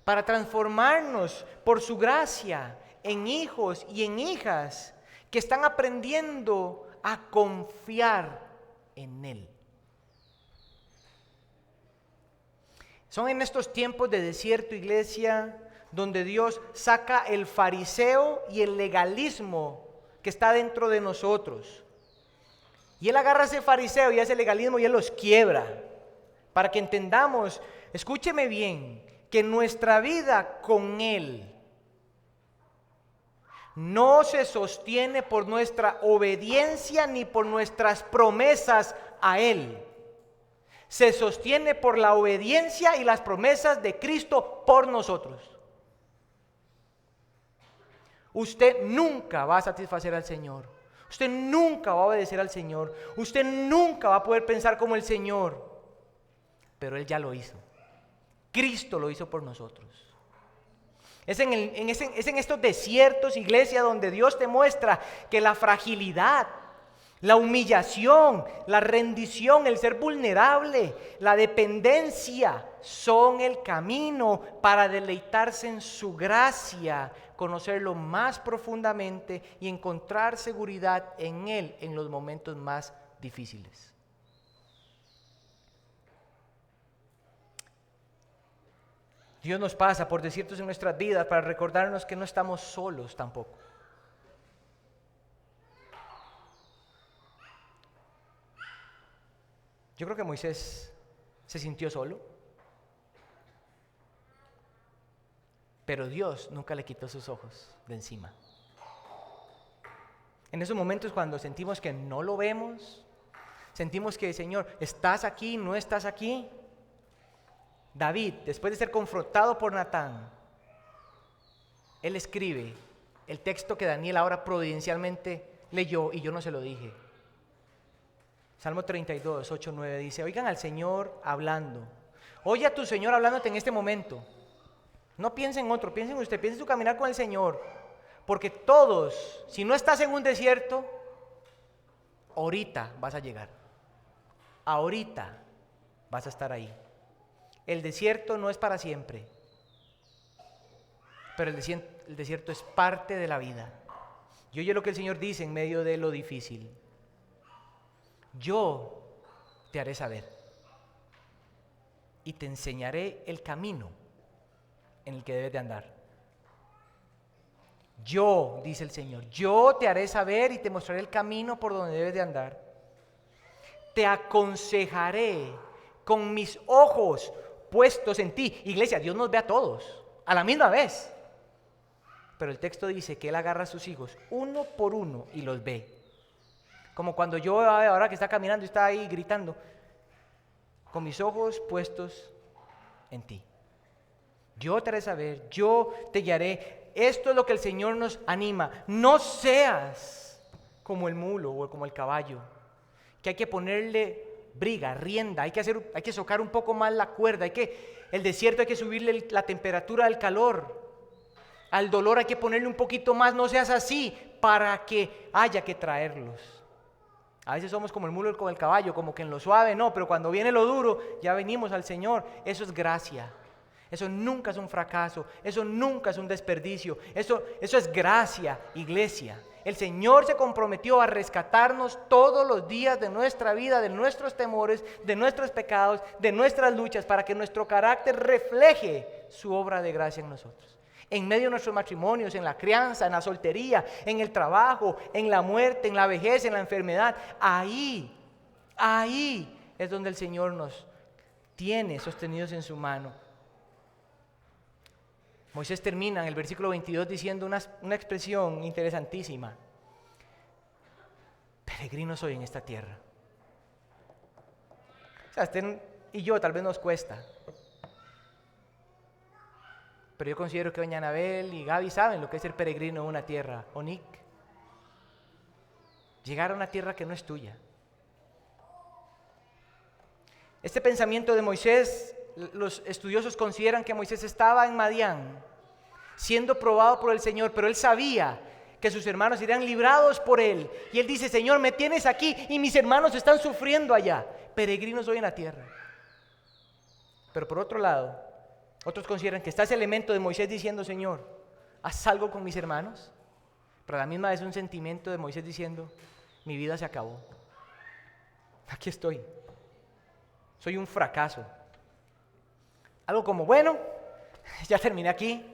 para transformarnos por su gracia en hijos y en hijas que están aprendiendo a confiar en Él. Son en estos tiempos de desierto, iglesia, donde Dios saca el fariseo y el legalismo que está dentro de nosotros. Y Él agarra ese fariseo y ese legalismo y Él los quiebra. Para que entendamos, escúcheme bien, que nuestra vida con Él no se sostiene por nuestra obediencia ni por nuestras promesas a Él. Se sostiene por la obediencia y las promesas de Cristo por nosotros. Usted nunca va a satisfacer al Señor. Usted nunca va a obedecer al Señor. Usted nunca va a poder pensar como el Señor. Pero Él ya lo hizo. Cristo lo hizo por nosotros. Es en estos desiertos, iglesia, donde Dios te muestra que la fragilidad, la humillación, la rendición, el ser vulnerable, la dependencia son el camino para deleitarse en su gracia, conocerlo más profundamente y encontrar seguridad en Él en los momentos más difíciles. Dios nos pasa por desiertos en nuestras vidas para recordarnos que no estamos solos tampoco. Yo creo que Moisés se sintió solo, pero Dios nunca le quitó sus ojos de encima. En esos momentos cuando sentimos que no lo vemos, sentimos que, Señor, ¿estás aquí? ¿No estás aquí? David, después de ser confrontado por Natán, él escribe el texto que Daniel ahora providencialmente leyó y yo no se lo dije. Salmo 32, 8, 9 dice: oigan al Señor hablando. Oye a tu Señor hablándote en este momento. No piense en otro, piense en usted, piense en su caminar con el Señor. Porque todos, si no estás en un desierto, ahorita vas a llegar. Ahorita vas a estar ahí. El desierto no es para siempre, pero el desierto es parte de la vida. Y oye lo que el Señor dice en medio de lo difícil: yo te haré saber y te enseñaré el camino en el que debes de andar. Yo, dice el Señor, yo te haré saber y te mostraré el camino por donde debes de andar. Te aconsejaré con mis ojos puestos en ti. Iglesia, Dios nos ve a todos a la misma vez. Pero el texto dice que Él agarra a sus hijos uno por uno y los ve. Como cuando yo ahora que está caminando y está ahí gritando, con mis ojos puestos en ti. Yo te haré saber, yo te guiaré. Esto es lo que el Señor nos anima. No seas como el mulo o como el caballo, que hay que ponerle briga, rienda, hay que socar un poco más la cuerda, el desierto hay que subirle la temperatura al calor. Al dolor hay que ponerle un poquito más. No seas así para que haya que traerlos. A veces somos como el mulo o como el caballo, como que en lo suave no, pero cuando viene lo duro, ya venimos al Señor. Eso es gracia. Eso nunca es un fracaso, eso nunca es un desperdicio, eso es gracia, iglesia. El Señor se comprometió a rescatarnos todos los días de nuestra vida, de nuestros temores, de nuestros pecados, de nuestras luchas, para que nuestro carácter refleje su obra de gracia en nosotros. En medio de nuestros matrimonios, en la crianza, en la soltería, en el trabajo, en la muerte, en la vejez, en la enfermedad. Ahí es donde el Señor nos tiene sostenidos en su mano. Moisés termina en el versículo 22 diciendo una expresión interesantísima: peregrino soy en esta tierra. O sea, usted y yo tal vez nos cuesta, pero yo considero que doña Anabel y Gaby saben lo que es ser peregrino en una tierra, o Nick. Llegar a una tierra que no es tuya. Este pensamiento de Moisés, los estudiosos consideran que Moisés estaba en Madián, siendo probado por el Señor, pero él sabía que sus hermanos serían librados por él. Y él dice, Señor, me tienes aquí y mis hermanos están sufriendo allá. Peregrinos hoy en la tierra. Pero por otro lado, otros consideran que está ese elemento de Moisés diciendo, Señor, haz algo con mis hermanos. Pero a la misma vez un sentimiento de Moisés diciendo, mi vida se acabó. Aquí estoy. Soy un fracaso. Algo como, bueno, ya terminé aquí,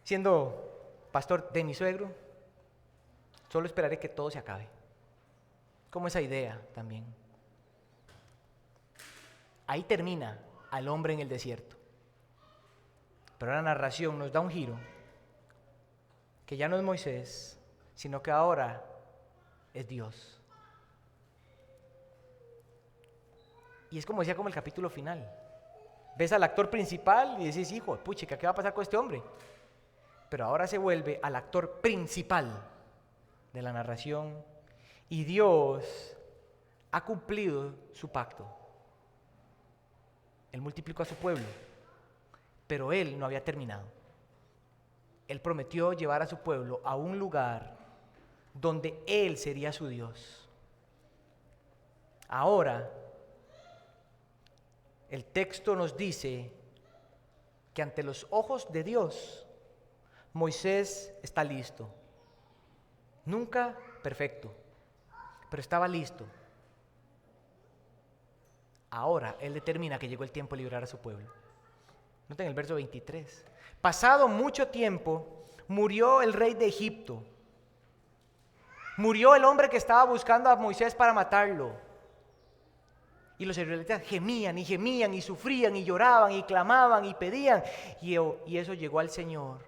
siendo pastor de mi suegro, solo esperaré que todo se acabe. Como esa idea también. Ahí termina al hombre en el desierto. Pero la narración nos da un giro, que ya no es Moisés, sino que ahora es Dios. Y es como decía como el capítulo final. Ves al actor principal y decís, hijo, puchica, ¿qué va a pasar con este hombre? Pero ahora se vuelve al actor principal de la narración y Dios ha cumplido su pacto. Él multiplicó a su pueblo, pero Él no había terminado. Él prometió llevar a su pueblo a un lugar donde Él sería su Dios. Ahora, el texto nos dice que ante los ojos de Dios, Moisés está listo. Nunca perfecto, pero estaba listo. Ahora Él determina que llegó el tiempo de liberar a su pueblo. Noten el verso 23. Pasado mucho tiempo, murió el rey de Egipto. Murió el hombre que estaba buscando a Moisés para matarlo. Y los israelitas gemían y sufrían y lloraban y clamaban y pedían. Y eso llegó al Señor.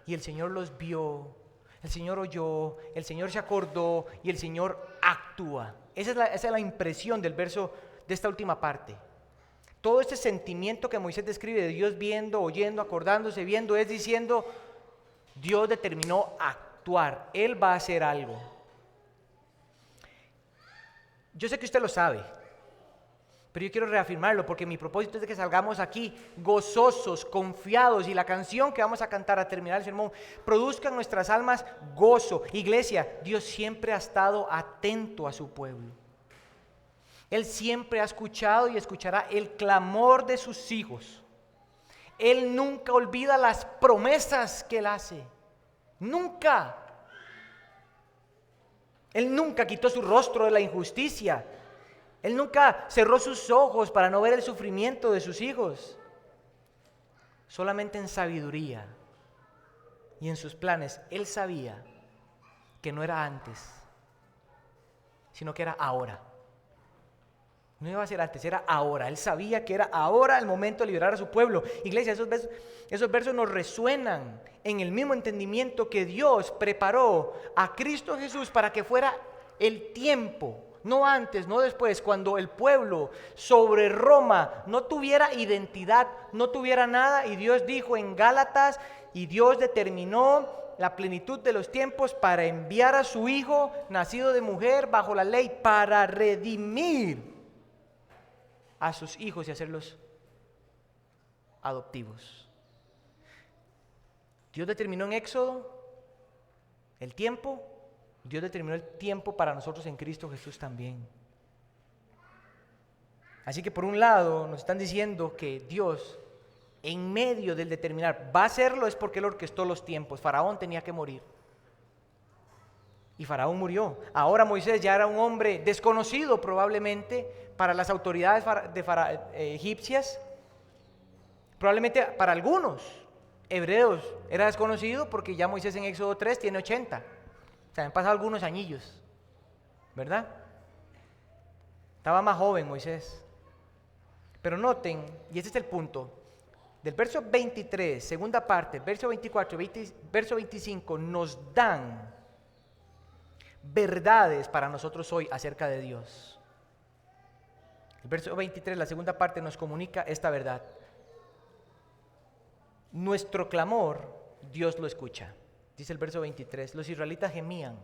Y el Señor los vio, el Señor oyó, el Señor se acordó y el Señor actúa. Esa es la impresión del verso de esta última parte. Todo este sentimiento que Moisés describe de Dios viendo, oyendo, acordándose, viendo, es diciendo, Dios determinó actuar, Él va a hacer algo. Yo sé que usted lo sabe, pero yo quiero reafirmarlo porque mi propósito es de que salgamos aquí gozosos, confiados y la canción que vamos a cantar a terminar el sermón produzca en nuestras almas gozo. Iglesia, Dios siempre ha estado atento a su pueblo. Él siempre ha escuchado y escuchará el clamor de sus hijos. Él nunca olvida las promesas que Él hace. Nunca. Él nunca quitó su rostro de la injusticia. Él nunca cerró sus ojos para no ver el sufrimiento de sus hijos. Solamente en sabiduría y en sus planes, Él sabía que no era antes, sino que era ahora. No iba a ser antes, era ahora. Él sabía que era ahora el momento de liberar a su pueblo. Iglesia, esos versos nos resuenan en el mismo entendimiento que Dios preparó a Cristo Jesús para que fuera el tiempo, no antes, no después, cuando el pueblo sobre Roma no tuviera identidad, no tuviera nada, y Dios dijo en Gálatas, y Dios determinó la plenitud de los tiempos para enviar a su Hijo, nacido de mujer bajo la ley, para redimir a sus hijos y hacerlos adoptivos. Dios determinó en Éxodo el tiempo, Dios determinó el tiempo para nosotros en Cristo Jesús también. Así que por un lado nos están diciendo que Dios en medio del determinar va a hacerlo es porque Él orquestó los tiempos. Faraón tenía que morir y Faraón murió. Ahora Moisés ya era un hombre desconocido probablemente para las autoridades egipcias, probablemente para algunos hebreos era desconocido porque ya Moisés en Éxodo 3 tiene 80, o sea, han pasado algunos añillos, ¿verdad? Estaba más joven Moisés. Pero noten, y este es el punto, del verso 23, segunda parte, verso 24, verso 25, nos dan verdades para nosotros hoy acerca de Dios. El verso 23, la segunda parte, nos comunica esta verdad. Nuestro clamor, Dios lo escucha. Dice el verso 23, los israelitas gemían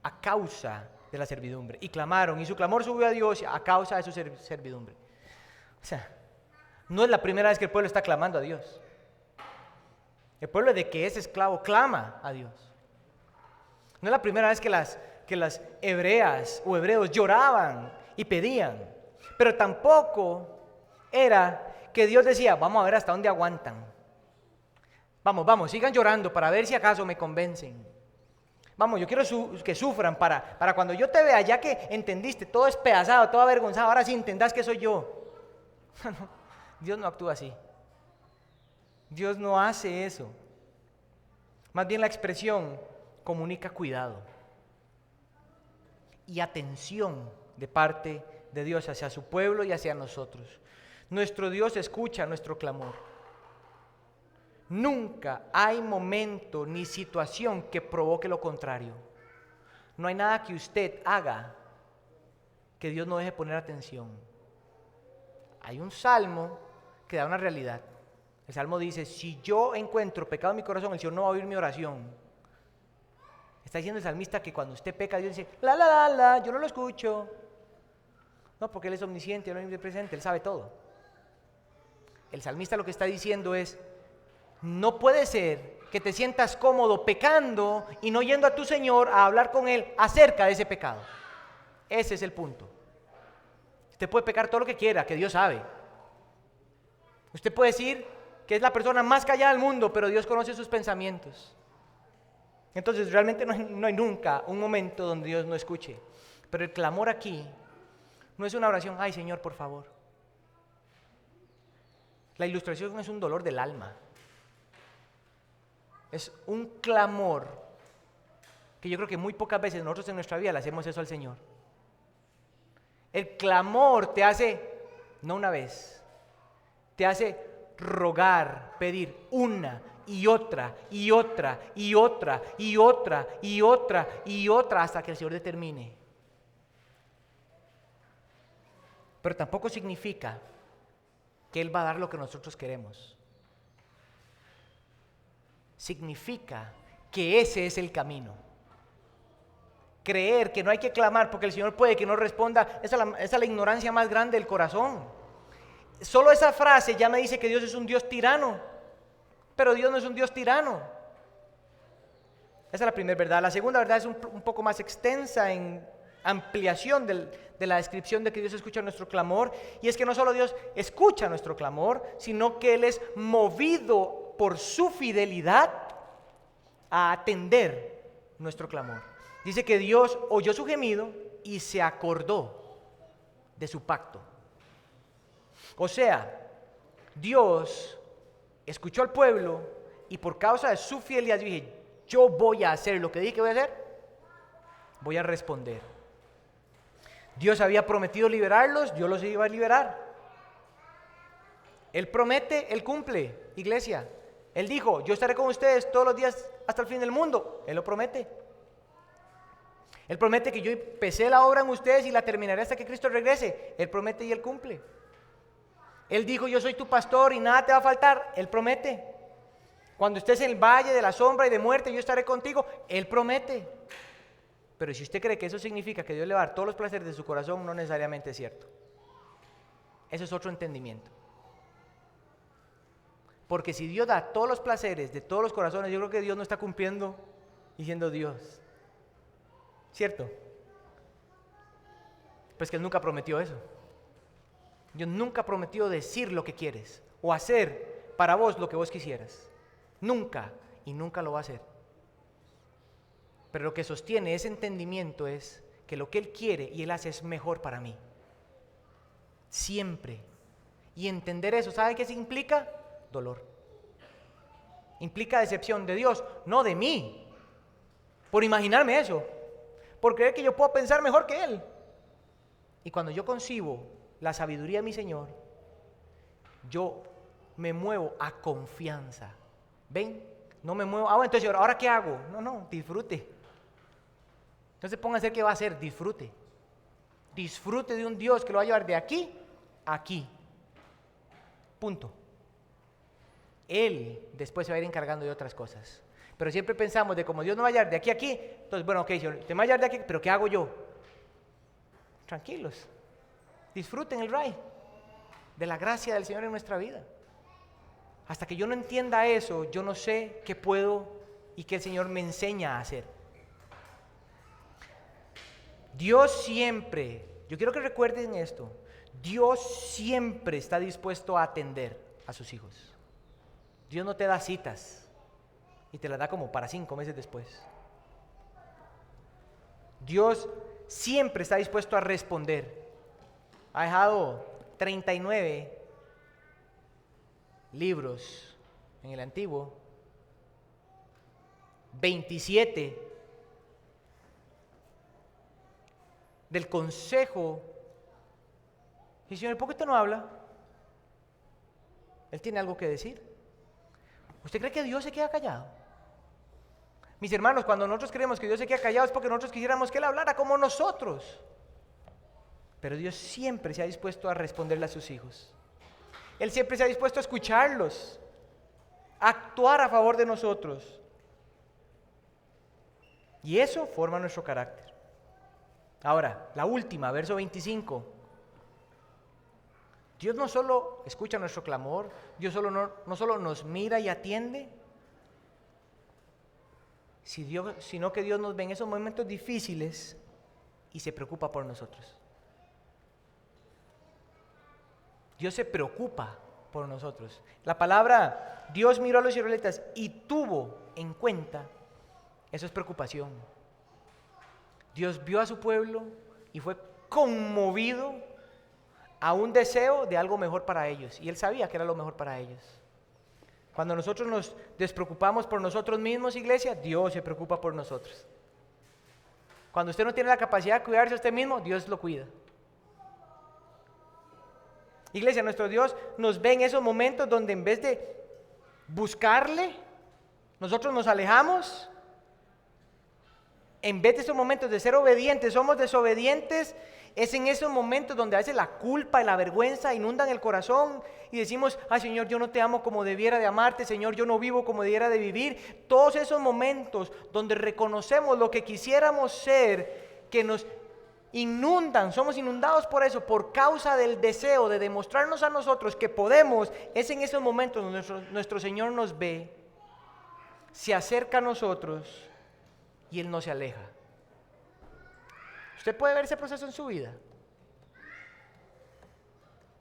a causa de la servidumbre y clamaron, y su clamor subió a Dios a causa de su servidumbre. O sea, no es la primera vez que el pueblo está clamando a Dios. El pueblo de que es esclavo clama a Dios. No es la primera vez que las hebreas o hebreos lloraban y pedían, pero tampoco era que Dios decía, vamos a ver hasta dónde aguantan. Vamos, sigan llorando para ver si acaso me convencen. Vamos, yo quiero que sufran para cuando yo te vea, ya que entendiste, todo despedazado, todo avergonzado, ahora sí entendás que soy yo. Dios no actúa así. Dios no hace eso. Más bien la expresión comunica cuidado y atención de parte de Dios hacia su pueblo y hacia nosotros. Nuestro Dios escucha nuestro clamor. Nunca hay momento ni situación que provoque lo contrario. No hay nada que usted haga que Dios no deje poner atención. Hay un salmo que da una realidad. El salmo dice, si yo encuentro pecado en mi corazón, el Señor no va a oír mi oración. Está diciendo el salmista que cuando usted peca, Dios dice, yo no lo escucho. No, porque Él es omnisciente, Él es omnipresente, Él sabe todo. El salmista lo que está diciendo es, no puede ser que te sientas cómodo pecando y no yendo a tu Señor a hablar con Él acerca de ese pecado. Ese es el punto. Usted puede pecar todo lo que quiera, que Dios sabe. Usted puede decir que es la persona más callada del mundo, pero Dios conoce sus pensamientos. Entonces realmente no hay nunca un momento donde Dios no escuche. Pero el clamor aquí no es una oración, ay Señor, por favor. La ilustración es un dolor del alma. Es un clamor que yo creo que muy pocas veces nosotros en nuestra vida le hacemos eso al Señor. El clamor te hace, no una vez, te hace rogar, pedir una y otra y otra y otra y otra y otra y otra hasta que el Señor determine. Pero tampoco significa que Él va a dar lo que nosotros queremos. Significa que ese es el camino. Creer que no hay que clamar porque el Señor puede que no responda, esa es la ignorancia más grande del corazón. Solo esa frase ya me dice que Dios es un Dios tirano, pero Dios no es un Dios tirano. Esa es la primera verdad. La segunda verdad es un poco más extensa en ampliación de la descripción de que Dios escucha nuestro clamor, y es que no solo Dios escucha nuestro clamor, sino que Él es movido por su fidelidad a atender nuestro clamor. Dice que Dios oyó su gemido y se acordó de su pacto. O sea, Dios escuchó al pueblo y por causa de su fidelidad dije, yo voy a hacer lo que dije que voy a hacer, voy a responder. Dios había prometido liberarlos, Dios los iba a liberar. Él promete, Él cumple, iglesia. Él dijo, yo estaré con ustedes todos los días hasta el fin del mundo. Él lo promete. Él promete que yo empecé la obra en ustedes y la terminaré hasta que Cristo regrese. Él promete y Él cumple. Él dijo, yo soy tu pastor y nada te va a faltar. Él promete. Cuando estés en el valle de la sombra y de muerte, yo estaré contigo. Él promete. Pero si usted cree que eso significa que Dios le va a dar todos los placeres de su corazón, no necesariamente es cierto. Eso es otro entendimiento. Porque si Dios da todos los placeres de todos los corazones, yo creo que Dios no está cumpliendo y siendo Dios. ¿Cierto? Pues que Él nunca prometió eso. Dios nunca prometió decir lo que quieres o hacer para vos lo que vos quisieras. Nunca, y nunca lo va a hacer. Pero lo que sostiene ese entendimiento es que lo que Él quiere y Él hace es mejor para mí. Siempre. Y entender eso, ¿sabe qué implica? Dolor. Implica decepción de Dios, no de mí. Por imaginarme eso. Por creer que yo puedo pensar mejor que Él. Y cuando yo concibo la sabiduría de mi Señor, yo me muevo a confianza. ¿Ven? No me muevo, bueno, entonces, ¿ahora qué hago? No, disfrute. No se ponga a hacer qué va a hacer, disfrute. Disfrute de un Dios que lo va a llevar de aquí a aquí. Punto. Él después se va a ir encargando de otras cosas. Pero siempre pensamos de como Dios no va a llevar de aquí a aquí, entonces, bueno, ok, Señor, te va a llevar de aquí, pero ¿qué hago yo? Tranquilos. Disfruten el ride de la gracia del Señor en nuestra vida. Hasta que yo no entienda eso, yo no sé qué puedo y qué el Señor me enseña a hacer. Dios siempre, yo quiero que recuerden esto, Dios siempre está dispuesto a atender a sus hijos. Dios no te da citas y te las da como para 5 meses después. Dios siempre está dispuesto a responder. Ha dejado 39 libros en el Antiguo, 27 del consejo. Y Señor, ¿por qué usted no habla? Él tiene algo que decir. ¿Usted cree que Dios se queda callado? Mis hermanos, cuando nosotros creemos que Dios se queda callado es porque nosotros quisiéramos que Él hablara como nosotros. Pero Dios siempre se ha dispuesto a responderle a sus hijos. Él siempre se ha dispuesto a escucharlos, a actuar a favor de nosotros. Y eso forma nuestro carácter. Ahora, la última, verso 25. Dios no solo escucha nuestro clamor, Dios no solo nos mira y atiende, sino que Dios nos ve en esos momentos difíciles y se preocupa por nosotros. Dios se preocupa por nosotros. La palabra Dios miró a los israelitas y tuvo en cuenta, eso es preocupación. Dios vio a su pueblo y fue conmovido a un deseo de algo mejor para ellos. Y Él sabía que era lo mejor para ellos. Cuando nosotros nos despreocupamos por nosotros mismos, iglesia, Dios se preocupa por nosotros. Cuando usted no tiene la capacidad de cuidarse a usted mismo, Dios lo cuida. Iglesia, nuestro Dios nos ve en esos momentos donde en vez de buscarle, nosotros nos alejamos. En vez de esos momentos de ser obedientes, somos desobedientes. Es en esos momentos donde a veces la culpa y la vergüenza inundan el corazón y decimos, ay Señor, yo no te amo como debiera de amarte, Señor, yo no vivo como debiera de vivir. Todos esos momentos donde reconocemos lo que quisiéramos ser, que nos inundan, somos inundados por eso, por causa del deseo de demostrarnos a nosotros que podemos. Es en esos momentos donde nuestro Señor nos ve, se acerca a nosotros y Él no se aleja. Usted puede ver ese proceso en su vida,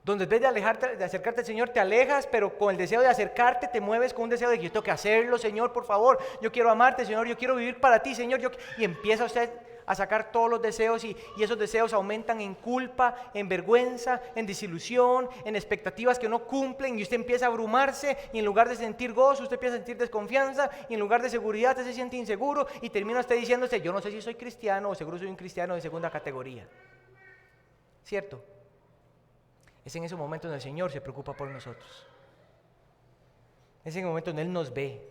donde en vez de acercarte al Señor, te alejas, pero con el deseo de acercarte, te mueves con un deseo de que yo tengo que hacerlo, Señor, por favor, yo quiero amarte, Señor, yo quiero vivir para ti, Señor, y empieza usted a sacar todos los deseos y esos deseos aumentan en culpa, en vergüenza, en desilusión, en expectativas que no cumplen y usted empieza a abrumarse y en lugar de sentir gozo, usted empieza a sentir desconfianza y en lugar de seguridad usted se siente inseguro y termina usted diciéndose, yo no sé si soy cristiano o seguro soy un cristiano de segunda categoría. ¿Cierto? Es en ese momento donde el Señor se preocupa por nosotros. Es en el momento donde Él nos ve.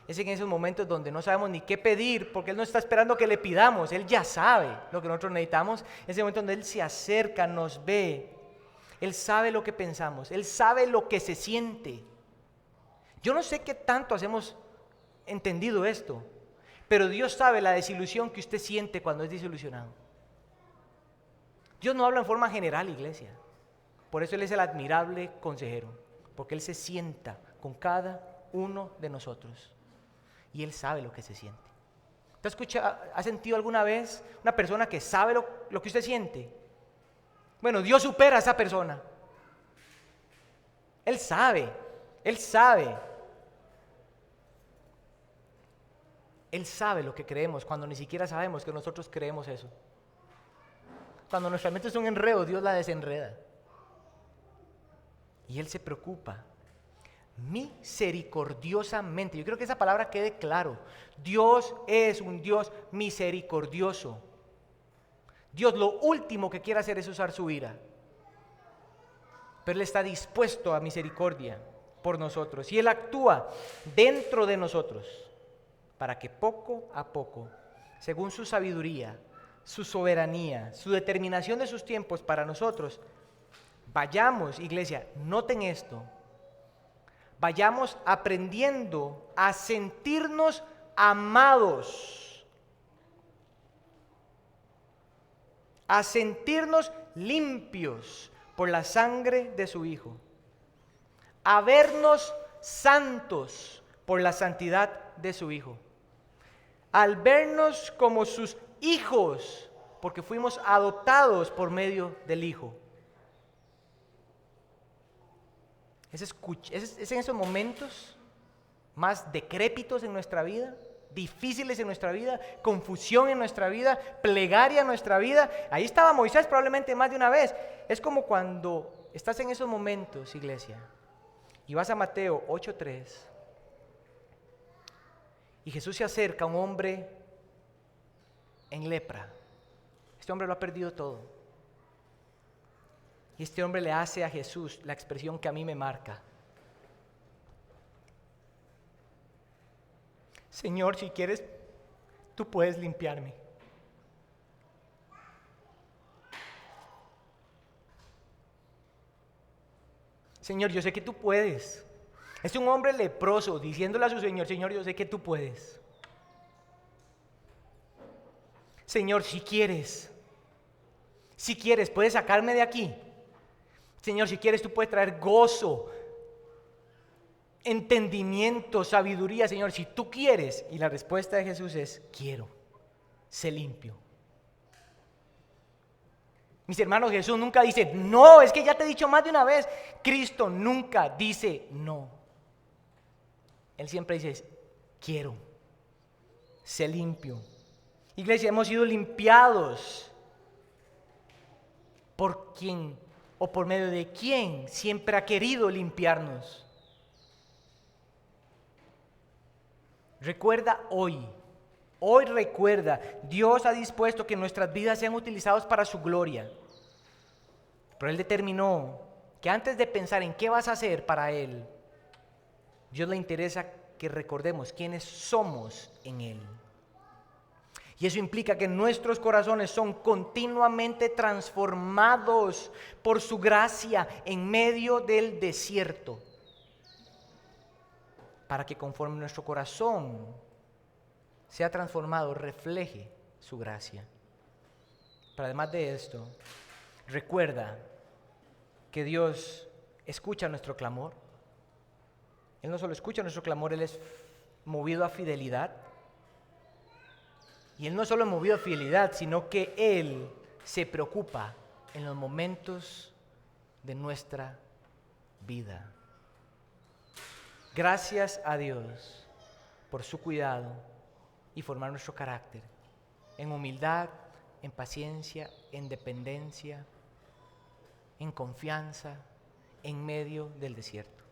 Es en esos momentos donde no sabemos ni qué pedir, porque Él no está esperando que le pidamos, Él ya sabe lo que nosotros necesitamos. Es el momento donde Él se acerca, nos ve, Él sabe lo que pensamos, Él sabe lo que se siente. Yo no sé qué tanto hemos entendido esto, pero Dios sabe la desilusión que usted siente cuando es desilusionado. Dios no habla en forma general, iglesia. Por eso Él es el admirable consejero, porque Él se sienta con cada uno de nosotros. Y Él sabe lo que se siente. ¿Usted ha sentido alguna vez una persona que sabe lo que usted siente? Bueno, Dios supera a esa persona. Él sabe, Él sabe. Él sabe lo que creemos cuando ni siquiera sabemos que nosotros creemos eso. Cuando nuestra mente es un enredo, Dios la desenreda. Y Él se preocupa misericordiosamente. Yo creo que esa palabra quede claro. Dios es un Dios misericordioso. Dios lo último que quiere hacer es usar su ira, pero Él está dispuesto a misericordia por nosotros y Él actúa dentro de nosotros para que poco a poco, según su sabiduría, su soberanía, su determinación de sus tiempos para nosotros, vayamos, iglesia, noten esto, vayamos aprendiendo a sentirnos amados, a sentirnos limpios por la sangre de su Hijo, a vernos santos por la santidad de su Hijo, al vernos como sus hijos porque fuimos adoptados por medio del Hijo. Es en esos momentos más decrépitos en nuestra vida, difíciles en nuestra vida, confusión en nuestra vida, plegaria en nuestra vida. Ahí estaba Moisés probablemente más de una vez. Es como cuando estás en esos momentos, iglesia, y vas a Mateo 8:3, y Jesús se acerca a un hombre en lepra. Este hombre lo ha perdido todo. Y este hombre le hace a Jesús la expresión que a mí me marca: Señor, si quieres, tú puedes limpiarme. Señor, yo sé que tú puedes. Es un hombre leproso diciéndole a su Señor: Señor, yo sé que tú puedes. Señor, si quieres, puedes sacarme de aquí. Señor, si quieres, tú puedes traer gozo, entendimiento, sabiduría. Señor, si tú quieres. Y la respuesta de Jesús es: quiero, sé limpio. Mis hermanos, Jesús nunca dice no. Es que ya te he dicho más de una vez, Cristo nunca dice no. Él siempre dice: quiero, sé limpio. Iglesia, hemos sido limpiados por quien o por medio de quien siempre ha querido limpiarnos. Recuerda hoy recuerda, Dios ha dispuesto que nuestras vidas sean utilizadas para su gloria. Pero Él determinó que antes de pensar en qué vas a hacer para Él, Dios le interesa que recordemos quiénes somos en Él. Y eso implica que nuestros corazones son continuamente transformados por su gracia en medio del desierto, para que conforme nuestro corazón sea transformado, refleje su gracia. Pero además de esto, recuerda que Dios escucha nuestro clamor. Él no solo escucha nuestro clamor, Él es movido a fidelidad. Y Él no solo es movido a fidelidad, sino que Él se preocupa en los momentos de nuestra vida. Gracias a Dios por su cuidado y formar nuestro carácter en humildad, en paciencia, en dependencia, en confianza, en medio del desierto.